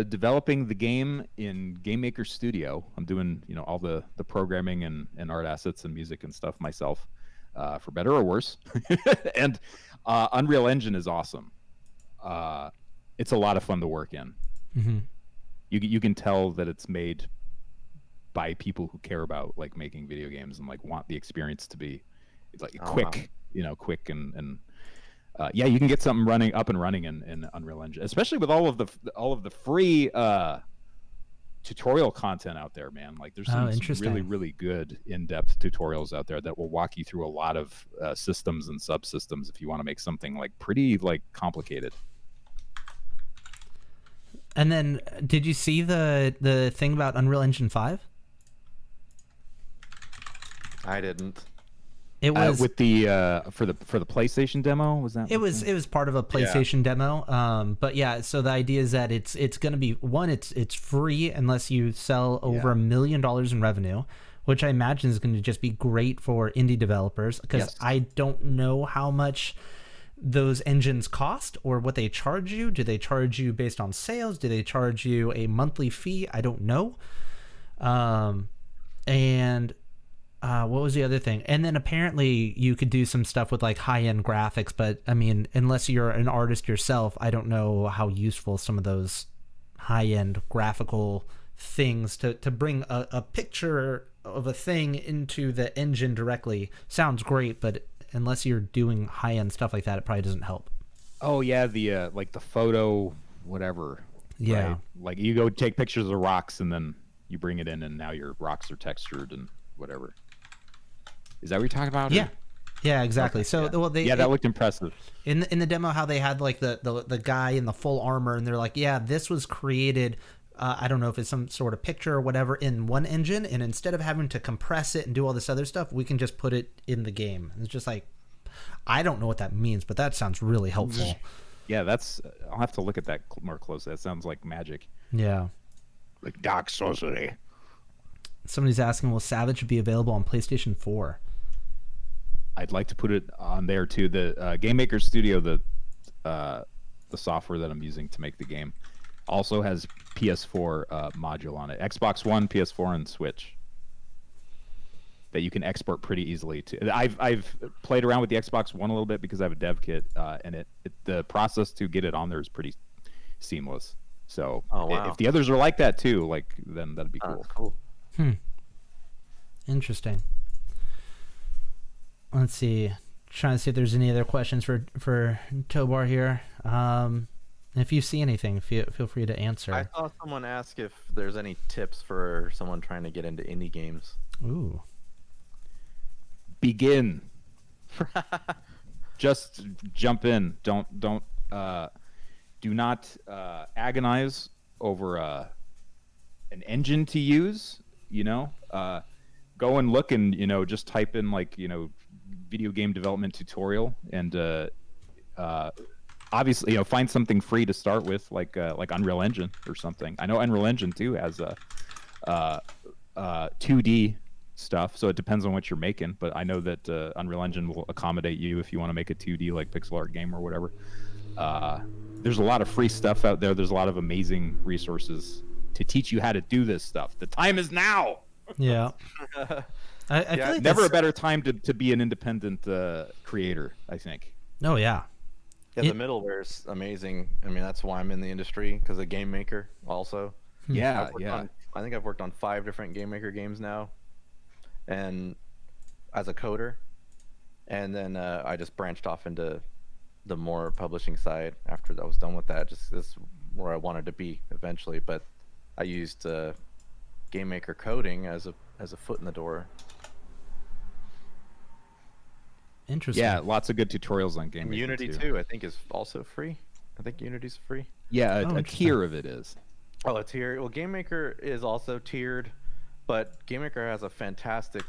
developing the game in Game Maker Studio. I'm doing, you know, all the programming and art assets and music and stuff myself, for better or worse. And Unreal Engine is awesome. It's a lot of fun to work in. Mm-hmm. You can tell that it's made by people who care about like making video games and like want the experience to be like quick, you know, quick and yeah, you can get something up and running in Unreal Engine, especially with all of the free tutorial content out there, man. Like there's some really, really good in-depth tutorials out there that will walk you through a lot of systems and subsystems if you want to make something like pretty like complicated. And then, did you see the thing about Unreal Engine 5? I didn't. It was with the for the PlayStation demo. Was that? It was part of a PlayStation demo. But yeah, so the idea is that it's going to be it's free unless you sell over $1 million in revenue, which I imagine is going to just be great for indie developers, because I don't know how much those engines cost or what they charge you. Do they charge you based on sales? Do they charge you a monthly fee? I don't know. What was the other thing? And then apparently you could do some stuff with like high-end graphics, but I mean, unless you're an artist yourself, I don't know how useful some of those high-end graphical things to bring a picture of a thing into the engine directly sounds great, but unless you're doing high-end stuff like that, it probably doesn't help. Oh yeah, the like the photo whatever. Yeah. Right? Like you go take pictures of rocks and then you bring it in and now your rocks are textured and whatever. Is that what you're talking about? Yeah. Yeah, exactly. Okay, so yeah. well, that looked impressive. In the demo, how they had like the guy in the full armor, and they're like, yeah, this was created I don't know if it's some sort of picture or whatever in one engine, and instead of having to compress it and do all this other stuff, we can just put it in the game. It's just like, I don't know what that means, but that sounds really helpful. Yeah, that's. I'll have to look at that more closely. That sounds like magic. Yeah. Like dark sorcery. Somebody's asking, will Savage be available on PlayStation 4? I'd like to put it on there too. The Game Maker Studio, the software that I'm using to make the game, also has PS4 module on it. Xbox One, PS4, and Switch. That you can export pretty easily to. I've played around with the Xbox One a little bit because I have a dev kit, and the process to get it on there is pretty seamless. So if the others are like that too, then that'd be cool. Cool. Interesting. Let's see. Trying to see if there's any other questions for Tobor here. If you see anything, feel free to answer. I saw someone ask if there's any tips for someone trying to get into indie games. Ooh. Begin. Just jump in. Do not agonize over an engine to use. Go and look and just type in video game development tutorial and obviously find something free to start with, like Unreal Engine or something. I know Unreal Engine too has a 2D stuff, so it depends on what you're making, but I know that Unreal Engine will accommodate you if you want to make a 2D like pixel art game or whatever. There's a lot of free stuff out there. There's a lot of amazing resources to teach you how to do this stuff. The time is now. Yeah. I feel like never a better time to be an independent creator, I think. Oh yeah. Yeah, the middleware is amazing. I mean, that's why I'm in the industry, because a game maker also. Yeah, I think I've worked on 5 different game maker games now, and as a coder, and then I just branched off into the more publishing side after I was done with that. Just this is where I wanted to be eventually, but I used game maker coding as a foot in the door. Interesting. Yeah, lots of good tutorials on game. Unity too, I think, is also free. I think Unity's free. Yeah, a tier of it is. Oh, a tier. Well, Game Maker is also tiered, but Game Maker has a fantastic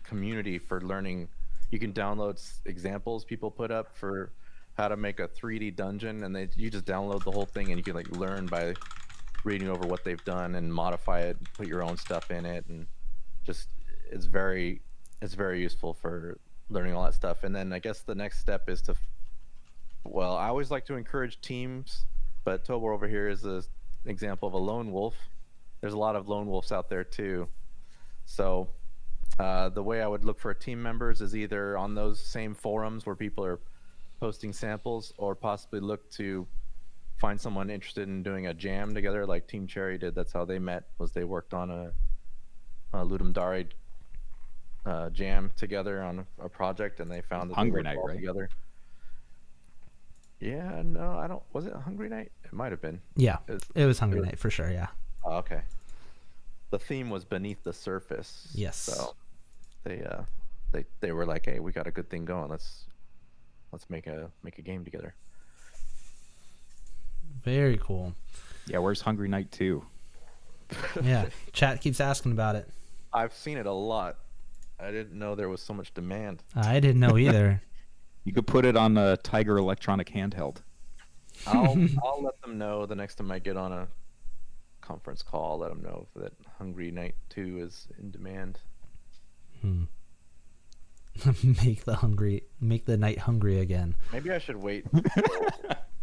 community for learning. You can download examples people put up for how to make a 3D dungeon, and you just download the whole thing, and you can learn by reading over what they've done and modify it, put your own stuff in it, and just it's very useful for learning all that stuff. And then I guess the next step is I always like to encourage teams, but Tobor over here is an example of a lone wolf. There's a lot of lone wolves out there too. So the way I would look for team members is either on those same forums where people are posting samples, or possibly look to find someone interested in doing a jam together like Team Cherry did. That's how they met, was they worked on a Ludum Dare jam together on a project, and they found that Hungry they Night, worked all right? together. Yeah, no, I don't. Was it Hungry Night? It might have been. Yeah, it was Hungry Night for sure. Yeah. Oh, okay. The theme was beneath the surface. Yes. So they were like, hey, we got a good thing going. Let's make a game together. Very cool. Yeah, where's Hungry Night 2? Yeah, chat keeps asking about it. I've seen it a lot. I didn't know there was so much demand. I didn't know either. You could put it on a Tiger Electronic handheld. I'll let them know the next time I get on a conference call. I'll let them know that Hungry Night 2 is in demand. Make the night hungry again. Maybe I should wait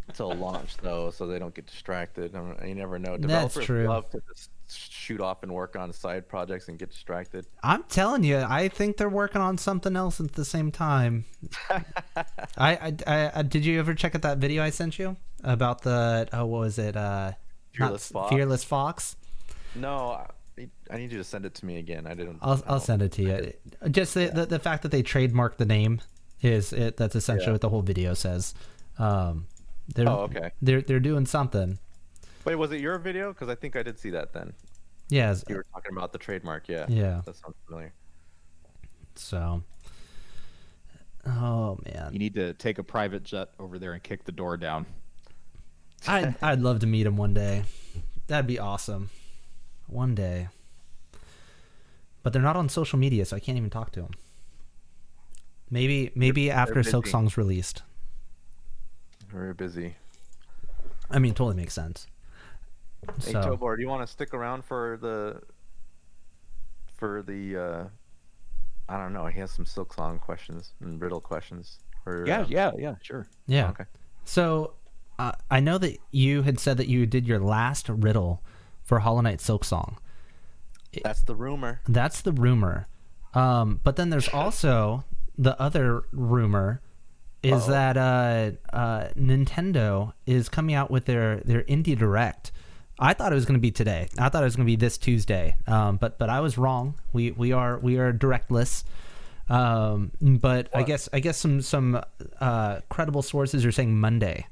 until launch though, so they don't get distracted. You never know. Developers That's true. love to just shoot off and work on side projects and get distracted. I'm telling you, I think they're working on something else at the same time. I did you ever check out that video I sent you about the what was it? Fearless Fox. No, I need you to send it to me again. I didn't. I'll send it to you. Just the fact that they trademarked the name that's essentially what the whole video says. Okay. They're doing something. Wait, was it your video? Because I think I did see that then. Yeah. You were talking about the trademark, yeah. Yeah. That sounds familiar. So. Oh man. You need to take a private jet over there and kick the door down. I'd love to meet him one day. That'd be awesome. One day. But they're not on social media, so I can't even talk to them. Maybe after Silksong's released. Very busy. I mean, totally makes sense. Hey, So, Tobor, do you want to stick around for the I don't know, he has some Silksong questions and riddle questions. Or, Yeah, sure. yeah. Okay. So, I know that you had said that you did your last riddle for Hollow Knight Silksong. That's the rumor. That's the rumor. But then there's also the other rumor is that Nintendo is coming out with their Indie Direct. I thought it was going to be today. I thought it was going to be this Tuesday. But I was wrong. We are directless. But I guess some credible sources are saying Monday.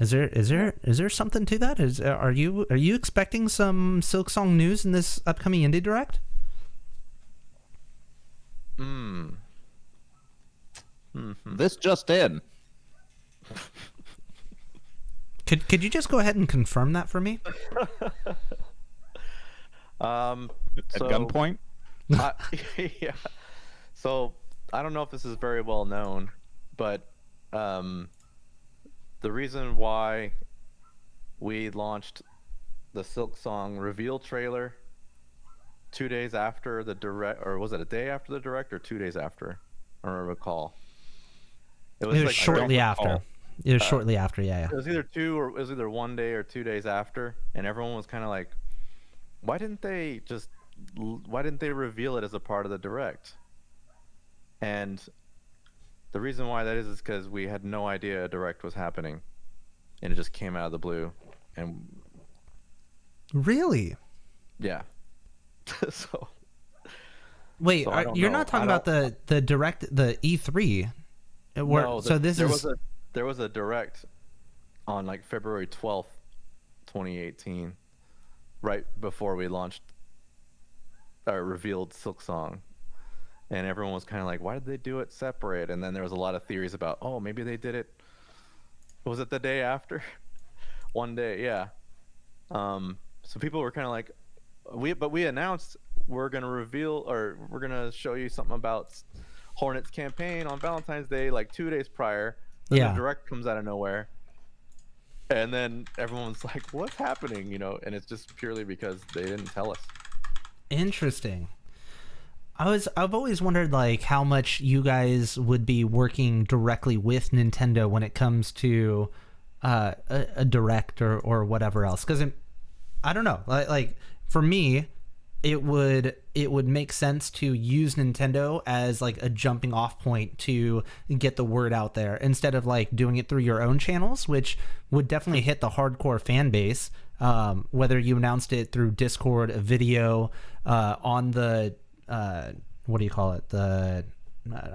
Is there something to that? Are you expecting some Silksong news in this upcoming Indie Direct? This just in. Could you just go ahead and confirm that for me? At gunpoint? Yeah. So I don't know if this is very well known, but the reason why we launched the Silksong reveal trailer 2 days after the direct, or was it a day after the direct, or 2 days after? I don't recall. It was like shortly after. It was shortly after, yeah. It was either 1 day or 2 days after, and everyone was kind of like, why didn't they reveal it as a part of the direct? And the reason why that is because we had no idea a direct was happening, and it just came out of the blue. And Really? yeah. So wait, so I don't you're know. not talking about the direct, the E3? No, so this is there was a direct on like February 12th, 2018, right before we launched or revealed Silksong. And everyone was kind of like, why did they do it separate? And then there was a lot of theories about, oh, maybe they did it. Was it the day after? 1 day, yeah. So people were kind of like, we announced we're going to reveal, or we're going to show you something about Hornet's campaign on Valentine's Day, like 2 days prior. Then the direct comes out of nowhere. And then everyone's like, what's happening? And it's just purely because they didn't tell us. interesting. I've always wondered like how much you guys would be working directly with Nintendo when it comes to a direct or whatever else, because I don't know, like for me it would make sense to use Nintendo as like a jumping off point to get the word out there instead of like doing it through your own channels, which would definitely hit the hardcore fan base, whether you announced it through Discord, a video on the what do you call it? I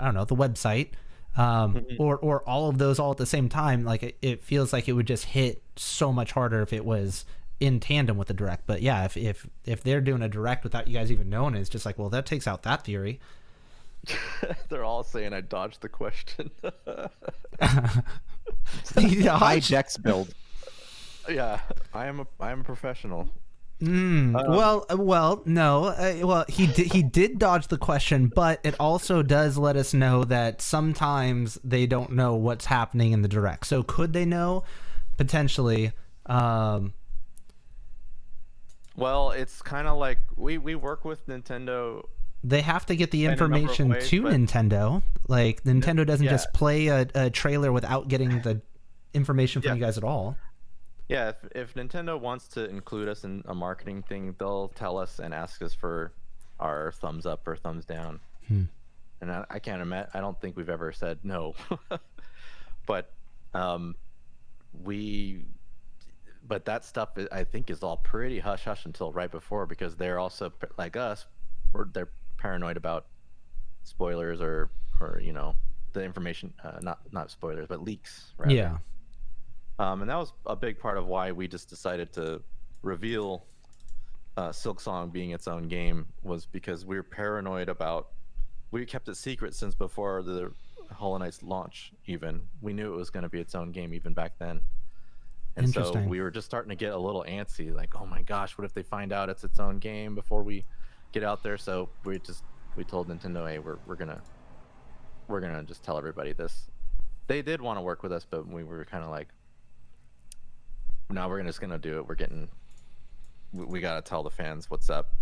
don't know, the website, or all of those all at the same time. Like it feels like it would just hit so much harder if it was in tandem with the direct. But yeah, if they're doing a direct without you guys even knowing, it's just like, well, that takes out that theory. They're all saying I dodged the question. High Dex build. Yeah, I am a professional. Well, no. Well, he did dodge the question, but it also does let us know that sometimes they don't know what's happening in the direct. So could they know? Potentially. Well, it's kind of like we work with Nintendo. They have to get the information to Nintendo. Like Nintendo doesn't just play a trailer without getting the information from you guys at all. Yeah, if Nintendo wants to include us in a marketing thing, they'll tell us and ask us for our thumbs up or thumbs down. And I can't imagine. I don't think we've ever said no. But that stuff I think is all pretty hush hush until right before, because they're also like us. They're paranoid about spoilers or the information, not spoilers but leaks. Rather. Yeah. And that was a big part of why we just decided to reveal Silksong being its own game, was because we were paranoid about. We kept it secret since before the Hollow Knight's launch. Even we knew it was going to be its own game even back then, And so Interesting. we were just starting to get a little antsy, like, oh my gosh, what if they find out it's its own game before we get out there? So we told Nintendo, hey, we're gonna just tell everybody this. They did want to work with us, but we were kind of like, no, we're just gonna do it. We gotta tell the fans what's up,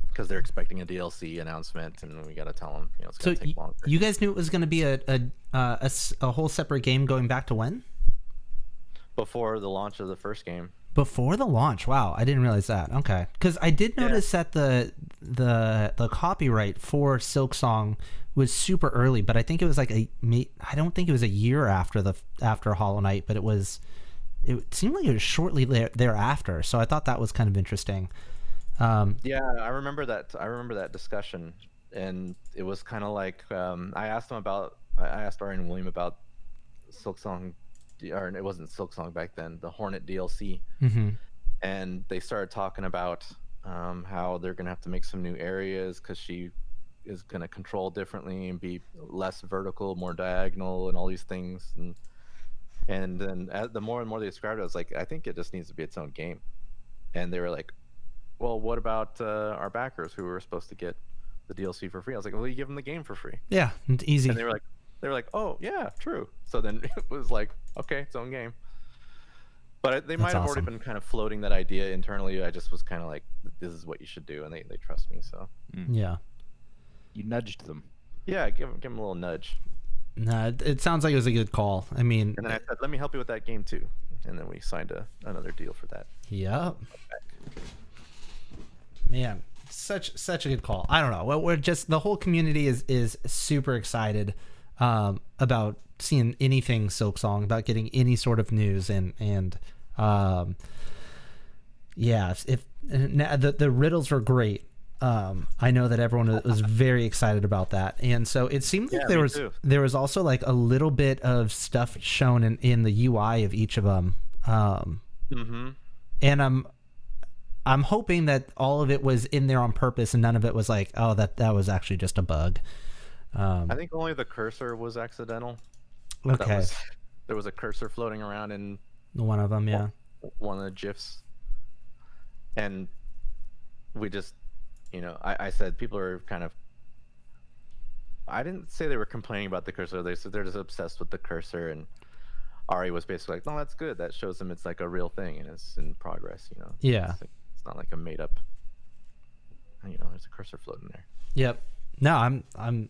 because they're expecting a DLC announcement, and we gotta tell them, it's gonna take longer. You guys knew it was going to be a whole separate game going back to when? Before the launch of the first game. Before the launch. Wow, I didn't realize that. Okay, because I did notice that the copyright for Silksong was super early, but I think it was like I don't think it was a year after Hollow Knight, but it seemed like it was shortly thereafter. So I thought that was kind of interesting. Yeah, I remember that discussion, and it was kind of like I asked Ari and William about Silksong, or it wasn't Silksong back then, the Hornet DLC, and they started talking about how they're gonna have to make some new areas because she is gonna control differently and be less vertical, more diagonal, and all these things. And then the more and more they described it, I was like, I think it just needs to be its own game. And they were like, well, what about our backers who were supposed to get the DLC for free? I was like, well, you give them the game for free. Yeah, it's easy. And they were like, oh yeah, true. So then it was like, okay, its own game. But they might have already been kind of floating that idea internally. I just was kind of like, this is what you should do, and they trust me. So yeah, you nudged them. Yeah, give them a little nudge. No, it sounds like it was a good call. I mean, and then I said, let me help you with that game too, and then we signed another deal for that. Yep. Man, such a good call. I don't know. Well, we're just, the whole community is super excited about seeing anything Silksong, about getting any sort of news, and yeah, if the riddles were great. I know that everyone was very excited about that, and so it seemed like there was also like a little bit of stuff shown in the UI of each of them, and I'm hoping that all of it was in there on purpose and none of it was like, oh, that was actually just a bug. I think only the cursor was accidental. Okay. There was a cursor floating around in one of them, yeah. One of the GIFs. And we just, I said people are kind of, I didn't say they were complaining about the cursor. They said they're just obsessed with the cursor, and Ari was basically like, no, that's good. That shows them it's like a real thing and it's in progress, Yeah. It's not like a made up, there's a cursor floating there. Yep. No, I'm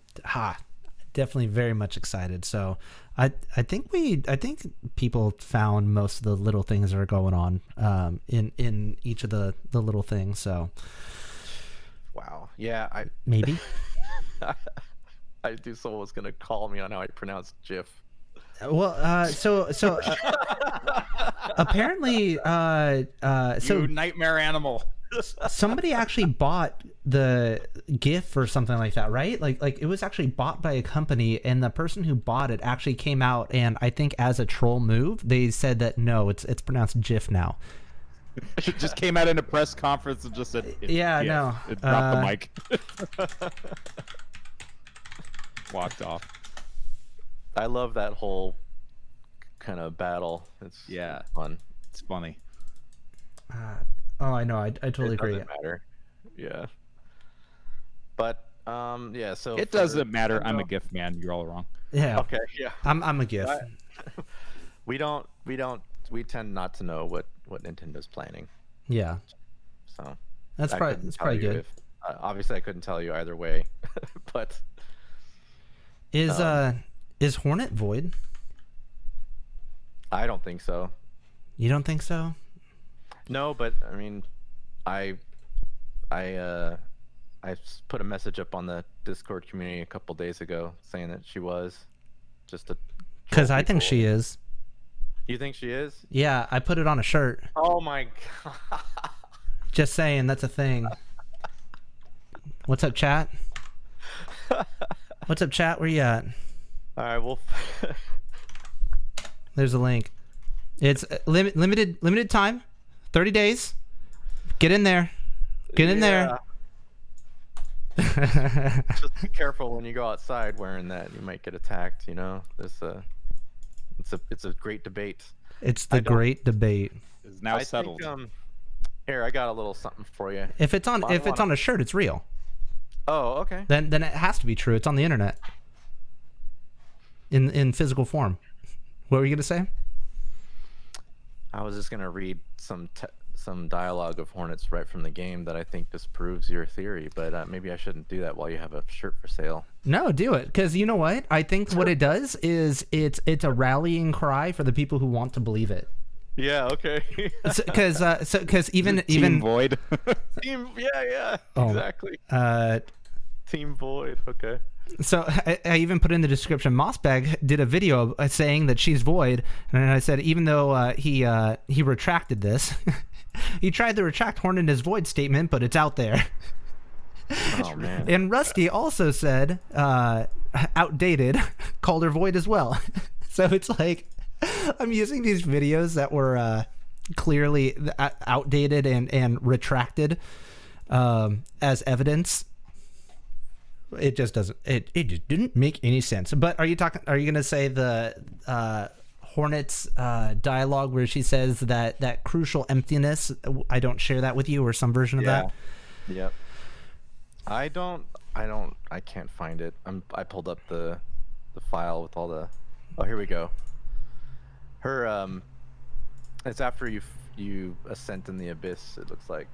definitely very much excited. So I think people found most of the little things that are going on in each of the little things. So wow. Yeah, maybe I do. Someone was gonna call me on how I pronounce GIF. Well, so apparently, you nightmare animal. Somebody actually bought the GIF or something like that, right? Like it was actually bought by a company, and the person who bought it actually came out, and I think as a troll move, they said that no, it's pronounced GIF now. It just came out in a press conference and just said, yeah, GIF. no, It dropped the mic. Walked off. I love that whole kind of battle. It's fun. It's funny. Oh, I know. I totally agree. It doesn't matter. Yeah. But yeah. So it doesn't matter. I'm a GIF man. You're all wrong. Yeah. Okay. Yeah. I'm a GIF. We tend not to know what Nintendo's planning. Yeah. So that's probably good. Obviously, I couldn't tell you either way, but is Hornet void? I don't think so. You don't think so? No, but I mean, I put a message up on the Discord community a couple days ago saying that she was just a. Because I think she is. You think she is? Yeah, I put it on a shirt. Oh my god! Just saying, that's a thing. What's up, chat? What's up, chat? Where you at? All right, well. There's a link. It's limited time, 30 days. Get in there. Get in there. Just be careful when you go outside wearing that. You might get attacked. There's It's a great debate. It's the great debate. Is now settled. Here, I got a little something for you. If it's on a shirt, it's real. Oh, okay. Then it has to be true. It's on the internet. In physical form. What were you gonna say? I was just gonna read some dialogue of Hornets right from the game that I think disproves your theory, but maybe I shouldn't do that while you have a shirt for sale. No, do it, because you know what? I think what it does is it's a rallying cry for the people who want to believe it. Yeah. Okay. Because even Team Void. Team. Yeah. Oh, exactly. Team Void. Okay. So I even put in the description, Mossbag did a video saying that she's Void, and I said even though he retracted this, he tried to retract Hornet as Void statement, but it's out there. Oh man. And Rusty also said outdated, called her Void as well. So it's like I'm using these videos that were clearly outdated and retracted as evidence. It just doesn't. It just didn't make any sense. But are you going to say the Hornet's dialogue where she says that crucial emptiness? I don't share that with you, or some version of that. Yep. I can't find it. I pulled up the file with all the. Oh, here we go. Her it's after you ascent in the abyss. It looks like.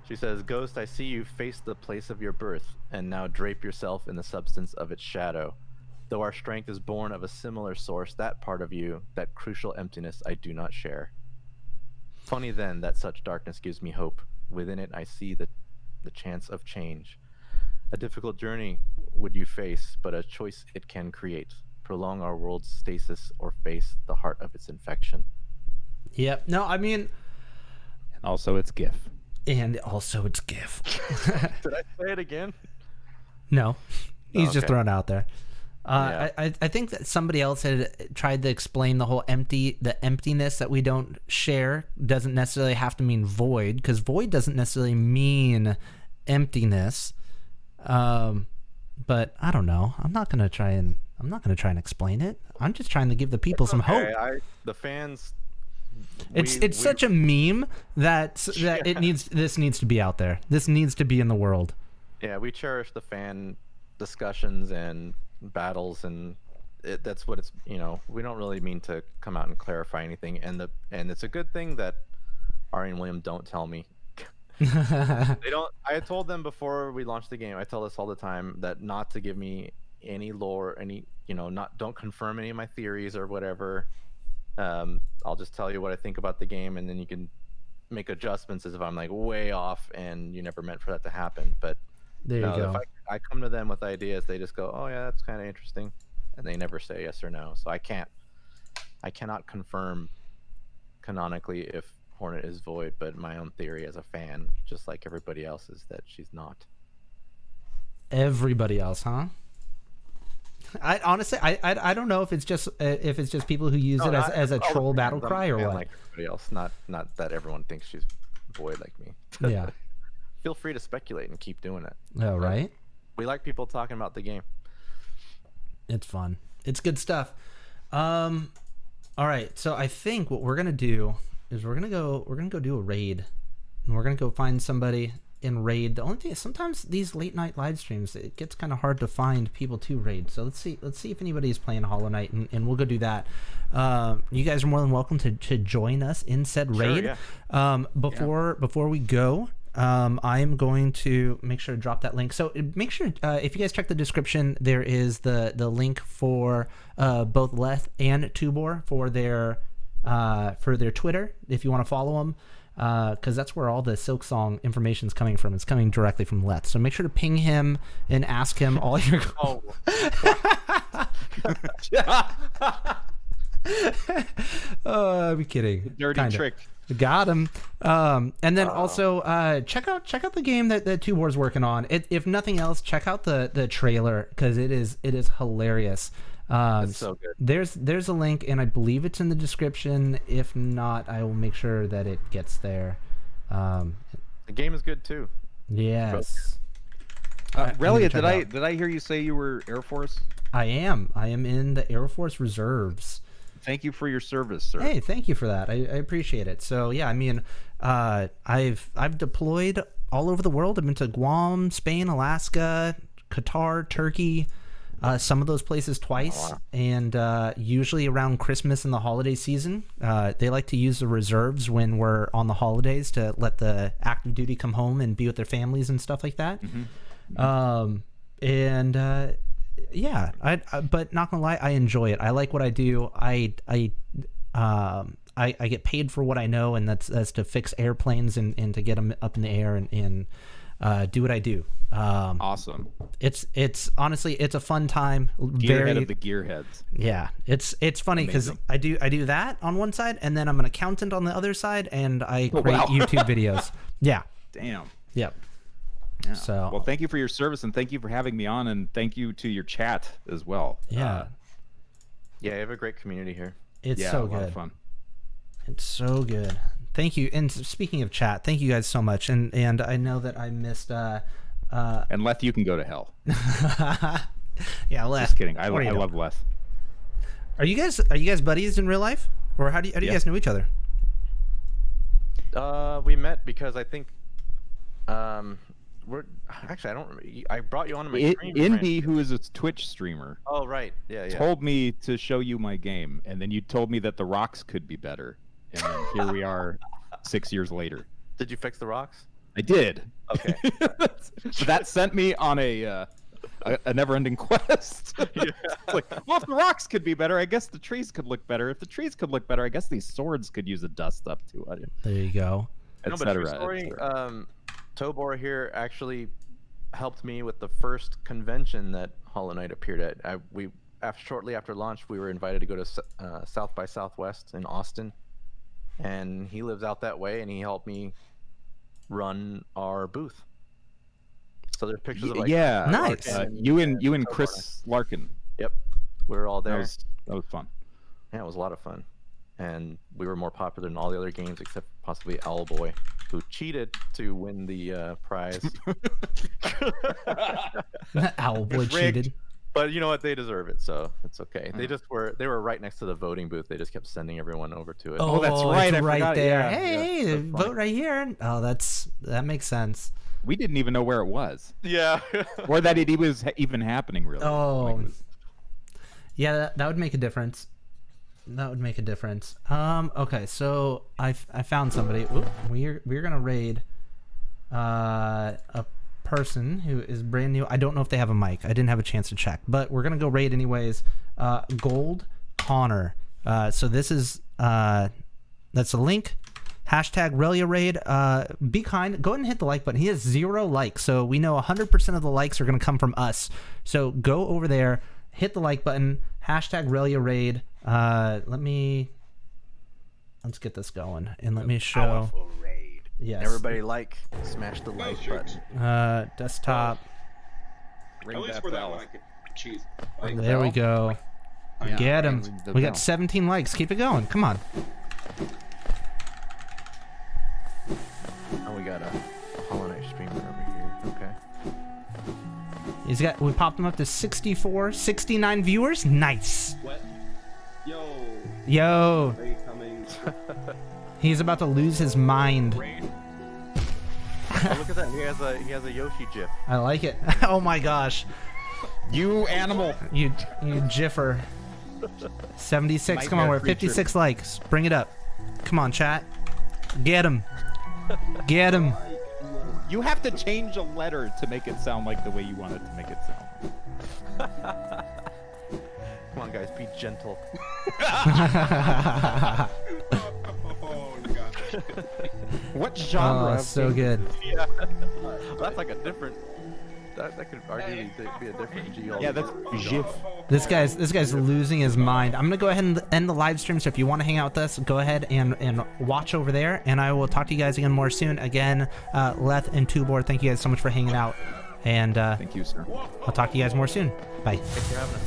She says, "Ghost, I see you face the place of your birth, and now drape yourself in the substance of its shadow. Though our strength is born of a similar source, that part of you, that crucial emptiness, I do not share. Funny then that such darkness gives me hope. Within it I see the chance of change. A difficult journey would you face, but a choice it can create. Prolong our world's stasis or face the heart of its infection." Yep. No, I mean... Also, it's GIF. And also it's GIF. Did I say it again? No. He's just throwing it out there. Yeah. I think that somebody else had tried to explain the emptiness that we don't share doesn't necessarily have to mean void, because void doesn't necessarily mean emptiness. But I don't know. I'm not gonna try and explain it. I'm just trying to give the people some hope. The fans. It's such a meme that this needs to be out there. This needs to be in the world. Yeah, we cherish the fan discussions and battles, and that's what it's. We don't really mean to come out and clarify anything, and it's a good thing that Ari and William don't tell me. They don't. I told them before we launched the game. I tell this all the time, that not to give me any lore, don't confirm any of my theories or whatever. I'll just tell you what I think about the game, and then you can make adjustments as if I'm like way off and you never meant for that to happen. But there you go. If I come to them with ideas, they just go, "Oh yeah, that's kind of interesting," and they never say yes or no. So I cannot confirm canonically if Hornet is Void, but my own theory as a fan, just like everybody else, is that she's not. Everybody else, huh? I honestly, I don't know if it's just people who use it as a troll battle cry or what. Like everybody else, not that everyone thinks she's Void like me. Yeah. Feel free to speculate and keep doing it. Oh, right. We like people talking about the game. It's fun. It's good stuff. All right. So I think what we're gonna do is we're gonna go do a raid, and we're gonna go find somebody in raid. The only thing is sometimes these late night live streams, it gets kind of hard to find people to raid. So let's see if anybody is playing Hollow Knight, and we'll go do that. You guys are more than welcome to join us in said raid. Sure, yeah. Before we go, I am going to make sure to drop that link. So make sure if you guys check the description, there is the link for both Leth and Tobor for their Twitter if you want to follow them. Because that's where all the Silksong information is coming from. It's coming directly from Leth. So make sure to ping him and ask him all your. Oh. Oh, I'm kidding. Dirty trick. Got him. And then also check out the game that Tobor's working on. If nothing else, check out the trailer, because it is hilarious. It's so good. There's a link, and I believe it's in the description. If not, I will make sure that it gets there. The game is good too. Yes. Relia, did I hear you say you were Air Force? I am in the Air Force Reserves. Thank you for your service, sir. Hey, thank you for that. I appreciate it. So yeah, I mean, I've deployed all over the world. I've been to Guam, Spain, Alaska, Qatar, Turkey, some of those places twice. And usually around Christmas and the holiday season, they like to use the reserves when we're on the holidays to let the active duty come home and be with their families and stuff like that. Yeah, but not gonna lie, I enjoy it. I like what I do. I get paid for what I know, and that's to fix airplanes and to get them up in the air and do what I do. Awesome. It's honestly, it's a fun time. Gearhead of the gearheads. Yeah, it's funny because I do that on one side, and then I'm an accountant on the other side, and I create YouTube videos. Yeah. Damn. Yep. Yeah. So well, thank you for your service, and thank you for having me on, and thank you to your chat as well. Yeah. Yeah, you have a great community here. It's so good. A lot of fun. It's so good. Thank you. And speaking of chat, thank you guys so much. And I know that I missed and Leth, you can go to hell. Yeah, Leth. Just kidding. I love Leth. Are you guys buddies in real life? Or how do you guys know each other? We met because I think we're actually, I don't remember. I brought you onto my stream. Indy, who is a Twitch streamer. Oh, right. Yeah. Told me to show you my game, and then you told me that the rocks could be better. And then here we are 6 years later. Did you fix the rocks? I did. Okay. That sent me on a never-ending quest. It's like, well, if the rocks could be better, I guess the trees could look better. If the trees could look better, I guess these swords could use a dust up too. There you go. No, but true story, Tobor here actually helped me with the first convention that Hollow Knight appeared at. Shortly after launch, we were invited to go to South by Southwest in Austin, and he lives out that way, and he helped me run our booth. So there's pictures of nice. You and Chris Larkin. Yep, we were all there. That was fun. Yeah, it was a lot of fun, and we were more popular than all the other games except possibly Owlboy, who cheated to win the prize. Owlboy cheated. But you know what? They deserve it, so it's okay. They were right next to the voting booth. They just kept sending everyone over to it. Oh, that's right. It's right there. Yeah. Hey, vote right here. Oh, that makes sense. We didn't even know where it was. Yeah. Or that it was even happening, really. Oh. Yeah, that would make a difference. That would make a difference. Okay, so I found somebody. We're gonna raid a person who is brand new. I don't know if they have a mic. I didn't have a chance to check, but we're gonna go raid anyways. Gold Connor. So this is that's a link. Hashtag Relia Raid. Be kind. Go ahead and hit the like button. He has 0 likes, so we know 100% of the likes are gonna come from us. So go over there, hit the like button. Hashtag Relia Raid. Let's get this going, and let me show. Powerful raid. Yes. Everybody smash the like button. Desktop. At least for that one, I could cheese. There we go. Get him. We got 17 likes. Keep it going. Come on. Oh, we got a Hollow Knight streamer over here. Okay. We popped him up to 69 viewers. Nice. What? Yo. Raid coming. He's about to lose his mind. Oh, look at that. He has a Yoshi GIF. I like it. Oh my gosh. You animal. You jiffer. 76. Come on, we're at 56 likes. Bring it up. Come on, chat. Get him. Get him. You have to change a letter to make it sound like the way you want it to make it sound. Come on, guys, be gentle. Oh, you got that. What genre? Oh, so good. Yeah. That's like a different. That could arguably be a different GL. Yeah, that's GIF. This guy's losing his mind. I'm gonna go ahead and end the live stream. So if you want to hang out with us, go ahead and watch over there. And I will talk to you guys again more soon. Again, Leth and Tobor, thank you guys so much for hanging out. And thank you, sir. I'll talk to you guys more soon. Bye. Thanks for having us.